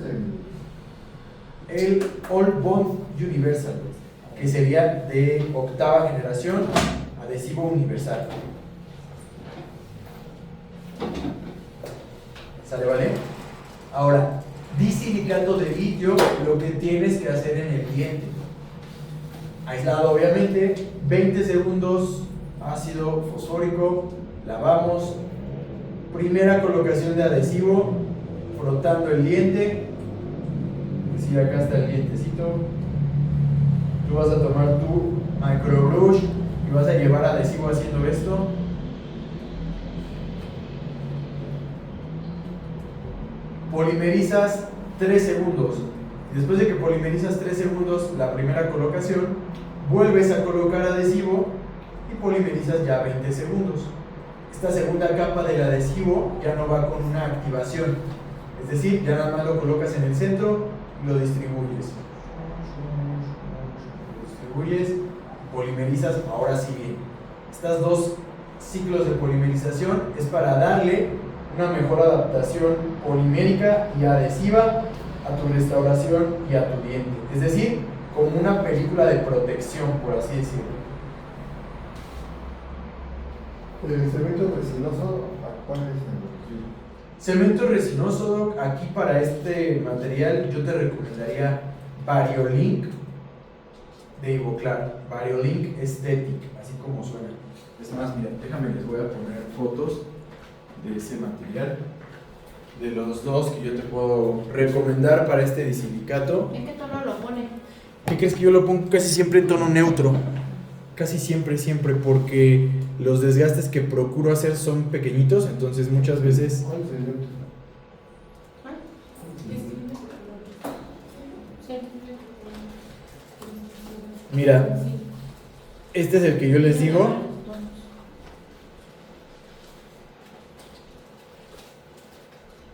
el All Bond Universal, que sería de 8ª generación, adhesivo universal. ¿Sale, vale? Ahora, Disilicato de litio, lo que tienes que hacer en el diente. Aislado obviamente, 20 segundos, ácido fosfórico, lavamos. Primera colocación de adhesivo, frotando el diente. Si acá está el dientecito. Tú vas a tomar tu microbrush y vas a llevar adhesivo haciendo esto. Polimerizas 3 segundos. Después de que polimerizas 3 segundos la primera colocación, vuelves a colocar adhesivo y polimerizas ya 20 segundos. Esta segunda capa del adhesivo ya no va con una activación, es decir, ya nada más lo colocas en el centro y lo distribuyes. Polimerizas, ahora sí bien. Estos 2 ciclos de polimerización es para darle una mejor adaptación polimérica y adhesiva a tu restauración y a tu diente. Es decir, como una película de protección, por así decirlo. ¿El cemento resinoso a cuál es el? Cemento resinoso, aquí para este material yo te recomendaría Variolink de Ivoclar, Variolink Aesthetic, así como suena. Es más, mira, déjame, les voy a poner fotos de ese material, de los 2 que yo te puedo recomendar para este disilicato. ¿En qué tono lo pone? ¿Qué crees? Que yo lo pongo casi siempre en tono neutro, casi siempre, porque los desgastes que procuro hacer son pequeñitos, entonces muchas veces... ¿Cuál es el neutro? Mira, este es el que yo les digo.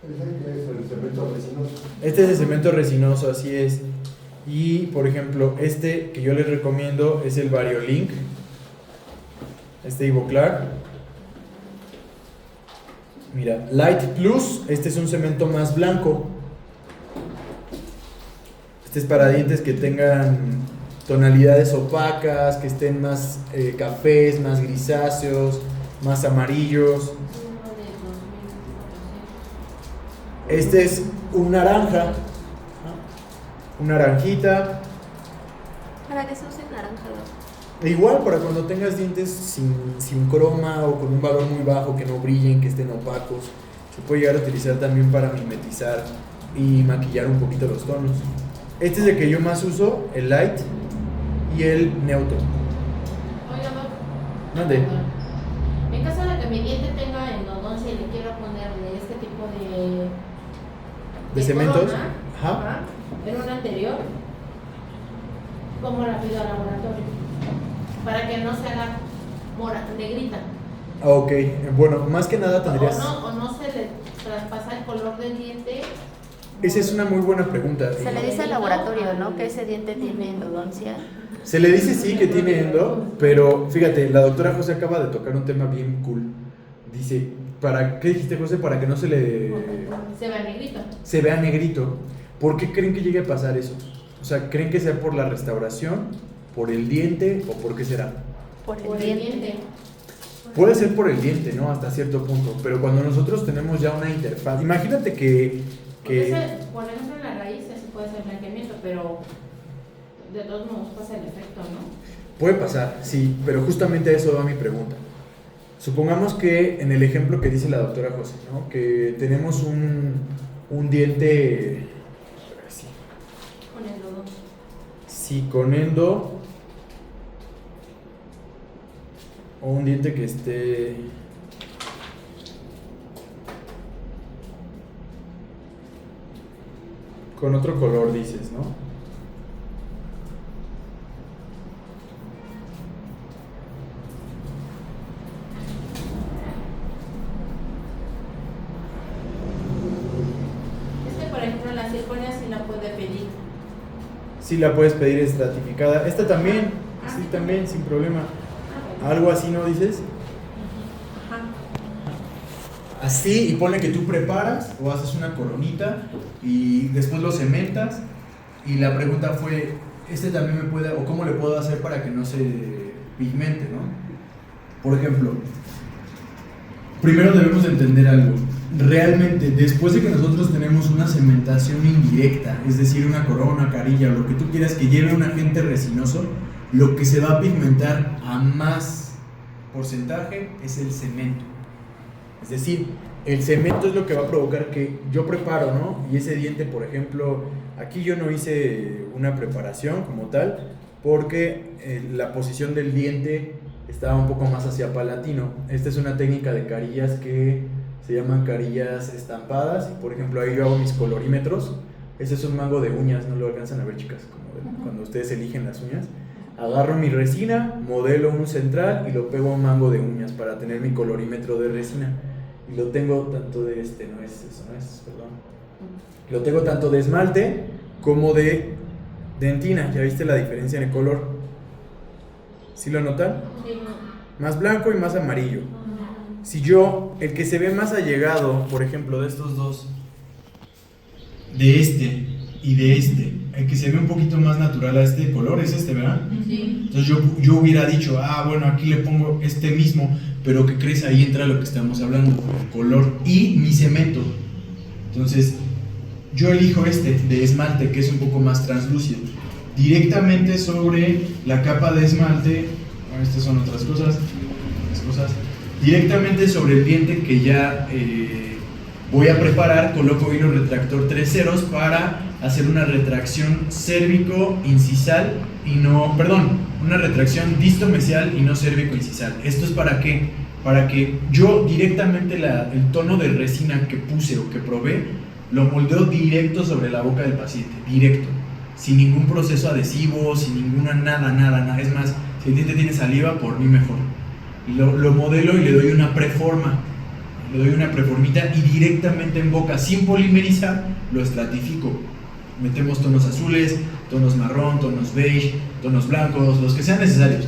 ¿Ese es el cemento resinoso? Este es el cemento resinoso, así es. Y por ejemplo, este que yo les recomiendo es el Variolink, este Ivoclar. Mira, Light Plus, este es un cemento más blanco. Este es para dientes que tengan tonalidades opacas, que estén más cafés, más grisáceos, más amarillos. Este es un naranja, un naranjita. ¿Para qué se usa el naranja? E igual para cuando tengas dientes sin croma o con un valor muy bajo, que no brillen, que estén opacos. Se puede llegar a utilizar también para mimetizar y maquillar un poquito los tonos. Este es el que yo más uso, el light y el neutro. Oiga, Doc. Mande. En caso de que mi diente tenga endodoncia y le quiero ponerle este tipo ¿De cementos? corona, Ajá. en un anterior, ¿cómo la pido al laboratorio? Para que no se haga negrita. Ok, bueno, más que nada tendrías... O no se le traspasa el color del diente. Esa es una muy buena pregunta. Se le dice al laboratorio, ¿no? Que ese diente tiene endodoncia. Se le dice sí que tiene endo, pero fíjate, la doctora José acaba de tocar un tema bien cool. Dice, ¿qué dijiste, José? Para que no se le... Se vea negrito. Se vea negrito. ¿Por qué creen que llegue a pasar eso? O sea, ¿creen que sea por la restauración, por el diente o por qué será? Por Por el el diente. diente. Puede ser por el diente, ¿no? Hasta cierto punto. Pero cuando nosotros tenemos ya una interfaz, imagínate que... Porque por ejemplo, en la raíz así puede ser blanqueamiento, pero de todos modos pasa el efecto, ¿no? Puede pasar, sí, pero justamente a eso va mi pregunta. Supongamos que en el ejemplo que dice la doctora José, ¿no? Que tenemos un diente... Sí, Con el lodo. sí, con endo, o un diente que esté... con otro color, dices, ¿no? Es que por ejemplo la circonia sí la puede pedir. Sí la puedes pedir estratificada. Esta también, sí, también, sin problema. Algo así, ¿no dices? Ajá. Así, y ponle que tú preparas o haces una coronita y después lo cementas. Y la pregunta fue, ¿este también me puede, o cómo le puedo hacer para que no se pigmente, ¿no? Por ejemplo, primero debemos de entender algo. realmente, después de que nosotros tenemos una cementación indirecta, es decir, una corona, carilla, o lo que tú quieras que lleve un agente resinoso, lo que se va a pigmentar a más porcentaje es el cemento. Es decir, el cemento es lo que va a provocar que yo preparo, ¿no? Y ese diente, por ejemplo, aquí yo no hice una preparación como tal, porque la posición del diente estaba un poco más hacia palatino. Esta es una técnica de carillas que se llaman carillas estampadas. Por ejemplo, ahí yo hago mis colorímetros. Este es un mango de uñas, no lo alcanzan a ver, chicas, como cuando ustedes eligen las uñas. Agarro mi resina, modelo un central y lo pego a un mango de uñas para tener mi colorímetro de resina. Y lo tengo tanto de lo tengo tanto de esmalte como de dentina. ¿Ya viste la diferencia en el color? ¿Sí lo notan? Sí. Más blanco y más amarillo. Si yo, el que se ve más allegado, por ejemplo, de estos dos, de este y de este, el que se ve un poquito más natural a este color es este, ¿verdad? Sí. Entonces yo hubiera dicho, bueno, aquí le pongo este mismo, pero ¿qué crees? Ahí entra lo que estamos hablando, el color y mi cemento. Entonces, yo elijo este de esmalte, que es un poco más translúcido. Directamente sobre la capa de esmalte, estas son otras cosas, directamente sobre el diente que ya voy a preparar, coloco hilo retractor 3 ceros para hacer una retracción cérvico-incisal y no, perdón, una retracción distomecial y no cérvico-incisal. ¿Esto es para qué? Para que yo directamente el tono de resina que puse o que probé, lo moldeo directo sobre la boca del paciente, directo, sin ningún proceso adhesivo, sin ninguna nada. Es más, si el diente tiene saliva, por mí mejor. Lo modelo y le doy una preforma, le doy una preformita y directamente en boca, sin polimerizar, lo estratifico. Metemos tonos azules, tonos marrón, tonos beige, tonos blancos, los que sean necesarios.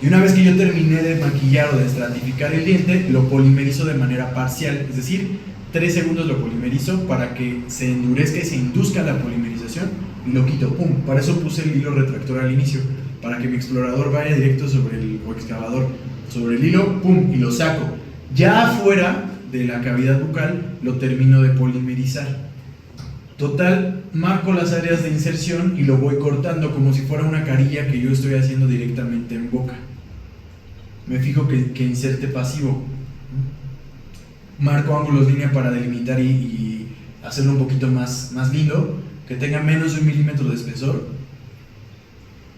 Y una vez que yo terminé de maquillar o de estratificar el diente, lo polimerizo de manera parcial, es decir, 3 segundos lo polimerizo para que se endurezca y se induzca la polimerización y lo quito, pum. Para eso puse el hilo retractor al inicio, para que mi explorador vaya directo sobre o excavador sobre el hilo, pum, y lo saco. Ya afuera de la cavidad bucal lo termino de polimerizar. Total, marco las áreas de inserción y lo voy cortando como si fuera una carilla que yo estoy haciendo directamente en boca. Me fijo que inserte pasivo. Marco ángulos línea para delimitar y hacerlo un poquito más lindo, que tenga menos de 1 milímetro de espesor.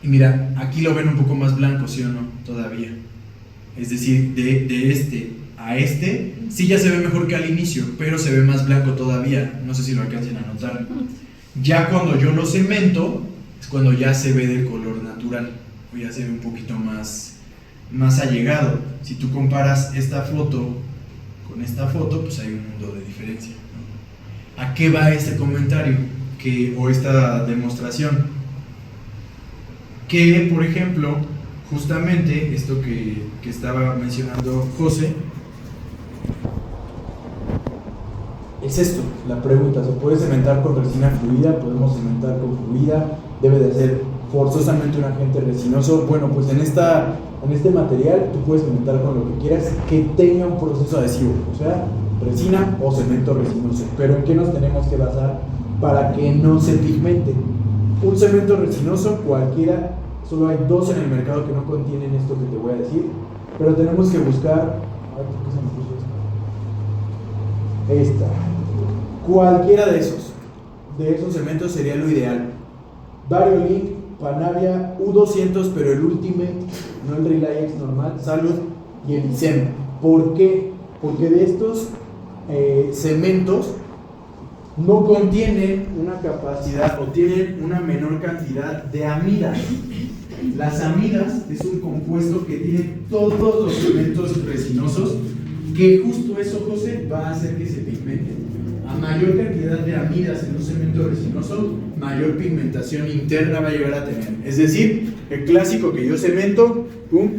Y mira, aquí lo ven un poco más blanco, ¿sí o no? Todavía. Es decir, de este a este, sí ya se ve mejor que al inicio, pero se ve más blanco todavía. No sé si lo alcancen a notar. Ya cuando yo lo cemento, es cuando ya se ve del color natural, o ya se ve un poquito más allegado. Si tú comparas esta foto con esta foto, pues hay un mundo de diferencia, ¿no? ¿A qué va este comentario o esta demostración? Que, por ejemplo, justamente esto que estaba mencionando José, es esto, la pregunta: ¿se puede cementar con resina fluida? ¿Podemos cementar con fluida? ¿Debe de ser forzosamente un agente resinoso? Bueno, pues en este material tú puedes cementar con lo que quieras que tenga un proceso adhesivo, o sea, resina o cemento resinoso. Pero ¿en qué nos tenemos que basar para que no se pigmente? Un cemento resinoso cualquiera, solo hay 2 en el mercado que no contienen esto que te voy a decir, pero tenemos que buscar, ¿por qué se me puso esta? Cualquiera de esos cementos sería lo ideal. Variolink, Panavia, U200, pero el Ultimate, no el Reliax normal, Salud y el ISEM. ¿Por qué? Porque de estos cementos no contienen una capacidad o tienen una menor cantidad de amidas. Las amidas es un compuesto que tiene todos los cementos resinosos, que justo eso, José, va a hacer que se pigmenten. A mayor cantidad de amidas en un cemento resinoso, mayor pigmentación interna va a llegar a tener. Es decir, el clásico que yo cemento, pum,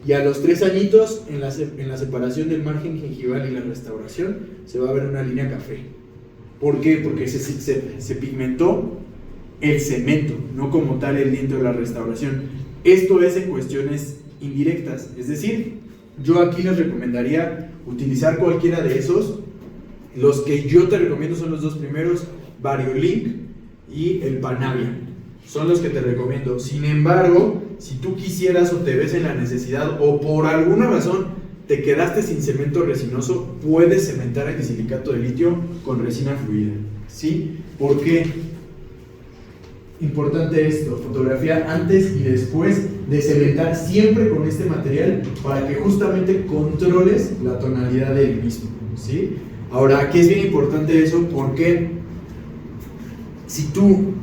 y a los 3 añitos, en la separación del margen gingival y la restauración, se va a ver una línea café. ¿Por qué? Porque se pigmentó el cemento, no como tal el diente de la restauración. Esto es en cuestiones indirectas, es decir, yo aquí les recomendaría utilizar cualquiera de esos. Los que yo te recomiendo son los dos primeros, Variolink y el Panavia. Son los que te recomiendo. Sin embargo, si tú quisieras o te ves en la necesidad o por alguna razón te quedaste sin cemento resinoso, puedes cementar el disilicato de litio con resina fluida. ¿Sí? ¿Por qué? Importante esto, fotografía antes y después de cementar siempre con este material para que justamente controles la tonalidad del mismo. ¿Sí? Ahora, aquí es bien importante eso porque si tú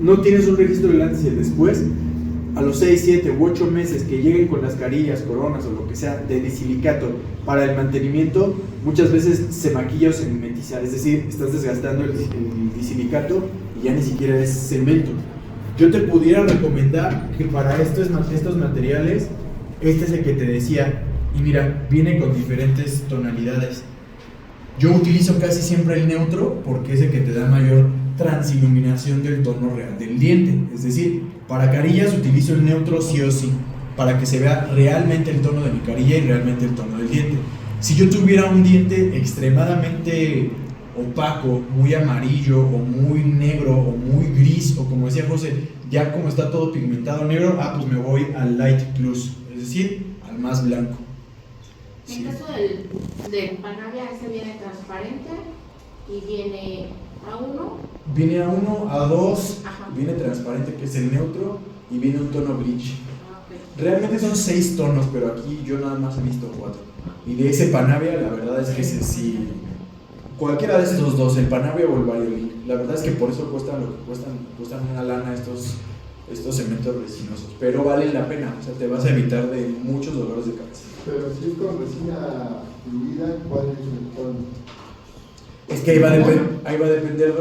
no tienes un registro del antes y el después, a los 6, 7 u 8 meses que lleguen con las carillas, coronas o lo que sea de disilicato para el mantenimiento, muchas veces se maquilla o se mimetiza, es decir, estás desgastando el disilicato y ya ni siquiera es cemento. Yo te pudiera recomendar que para estos materiales, este es el que te decía, y mira, viene con diferentes tonalidades. Yo utilizo casi siempre el neutro porque es el que te da mayor transiluminación del tono real del diente. Es decir, para carillas utilizo el neutro sí o sí, para que se vea realmente el tono de mi carilla y realmente el tono del diente. Si yo tuviera un diente extremadamente opaco, muy amarillo o muy negro o muy gris, o como decía José, ya como está todo pigmentado negro, pues me voy al light plus, es decir, al más blanco. En caso del Panavia, ese viene transparente y viene A1. Viene A1, A2, Ajá. viene transparente, que es el neutro, y viene un tono bleach. Okay. Realmente son 6 tonos, pero aquí yo nada más he visto 4. Y de ese Panavia, la verdad es que ese sí, cualquiera de estos dos, el Panavia o el Variolink, la verdad es que por eso cuestan lo que cuestan una lana estos cementos resinosos, pero valen la pena, o sea, te vas a evitar de muchos dolores de cabeza. Pero si es con resina fluida, ¿cuál es el tono? Es que ahí va a depender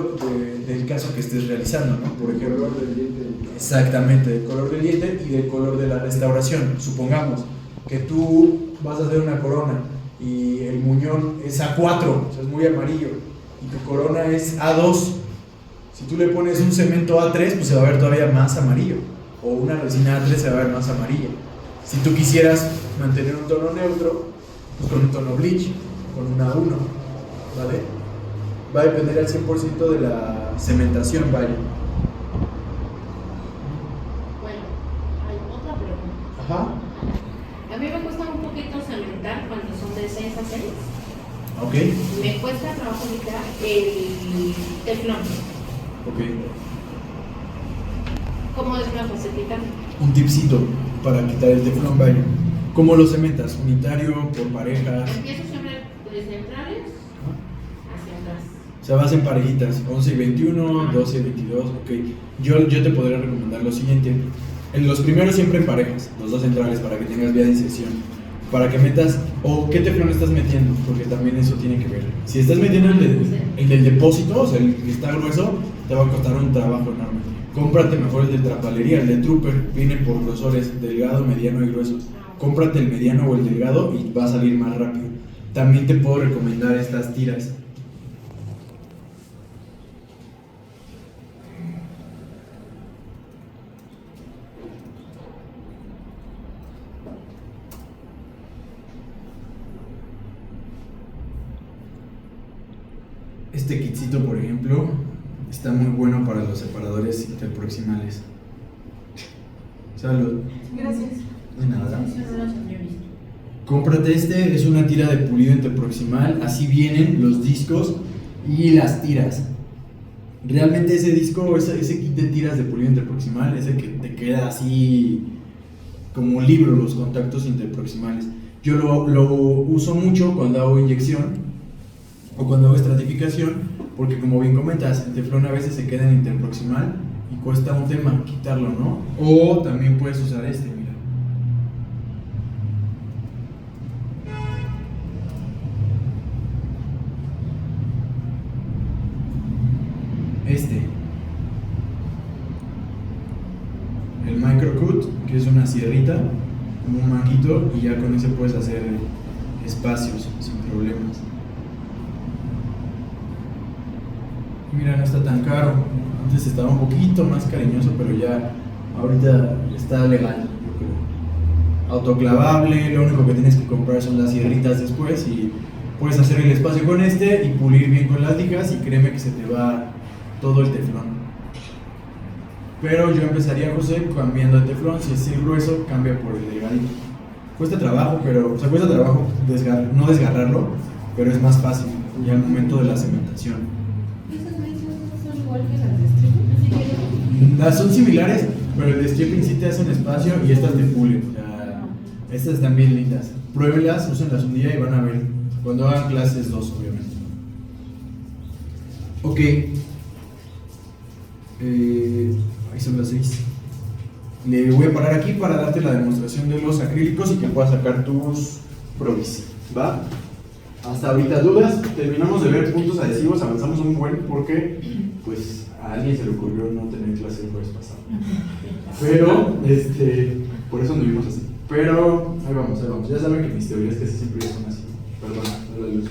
del caso que estés realizando, ¿no? Por El ejemplo, color del diente. exactamente, del color del diente y del color de la restauración. Supongamos que tú vas a hacer una corona y el muñón es A4, o sea, es muy amarillo, y tu corona es A2. Si tú le pones un cemento A3, pues se va a ver todavía más amarillo, o una resina A3 se va a ver más amarilla. Si tú quisieras mantener un tono neutro, pues con un tono bleach, con un A1, ¿vale? Va a depender al 100% de la cementación, vaya. Bueno, hay otra pregunta. Ajá. A mí me cuesta un poquito cementar cuando son de 6 a 6. Ok. Me cuesta trabajo quitar el teflón. Ok. ¿Cómo es una facilita? Un tipcito para quitar el teflón, vaya. ¿Cómo lo cementas? ¿Unitario, por parejas? Empiezo siempre de centrales hacia atrás. O sea, vas en parejitas, 11 y 21, 12 y 22, ok. Yo te podría recomendar lo siguiente. En los primeros siempre en parejas, los dos centrales, para que tengas vía de inserción. Para que metas, o qué teflón estás metiendo, porque también eso tiene que ver. Si estás metiendo el del depósito, o sea, el que está grueso, te va a costar un trabajo enorme. Cómprate mejor el de trapalería, el de Trooper, viene por grosores, delgado, mediano y grueso. Cómprate el mediano o el delgado y va a salir más rápido. También te puedo recomendar estas tiras. Este kitcito, por ejemplo, está muy bueno para los separadores interproximales. Salud. Gracias. De nada. Eso no los había visto. Cómprate este, es una tira de pulido interproximal, así vienen los discos y las tiras. Realmente ese disco, ese kit de tiras de pulido interproximal es el que te queda así como un libro, los contactos interproximales. Yo lo uso mucho cuando hago inyección o cuando hago estratificación, porque como bien comentas, el teflón a veces se queda en interproximal y cuesta un tema quitarlo, ¿no? O también puedes usar este, mira. El Microcut, que es una sierrita, como un manguito, y ya con ese puedes hacer espacios sin problemas. Mira, no está tan caro. Antes estaba un poquito más cariñoso, pero ya ahorita está legal, yo creo. autoclavable, lo único que tienes que comprar son las sierritas después y puedes hacer el espacio con este y pulir bien con las ligas y créeme que se te va todo el teflón. Pero yo empezaría, José, cambiando el teflón. Si es el grueso, cambia por el delgadito. Cuesta trabajo, pero, o sea, cuesta trabajo no desgarrarlo, pero es más fácil ya al momento de la cementación. ¿Esas medidas son igual que las de stripping? Las son similares, pero el de stripping sí te hace un espacio y estas te pulen. O sea, estas están bien lindas. Pruébenlas, úsenlas un día y van a ver. Cuando hagan clases 2, obviamente. Ok. Ahí son las 6. Le voy a parar aquí para darte la demostración de los acrílicos y que puedas sacar tus probis. ¿Va? Hasta ahorita dudas. Terminamos de ver puntos adhesivos, avanzamos un buen porque pues a alguien se le ocurrió no tener clase el jueves pasado. Pero, por eso nos vimos así. Pero ahí vamos. Ya saben que mis teorías casi siempre son así. Perdón, no la luz.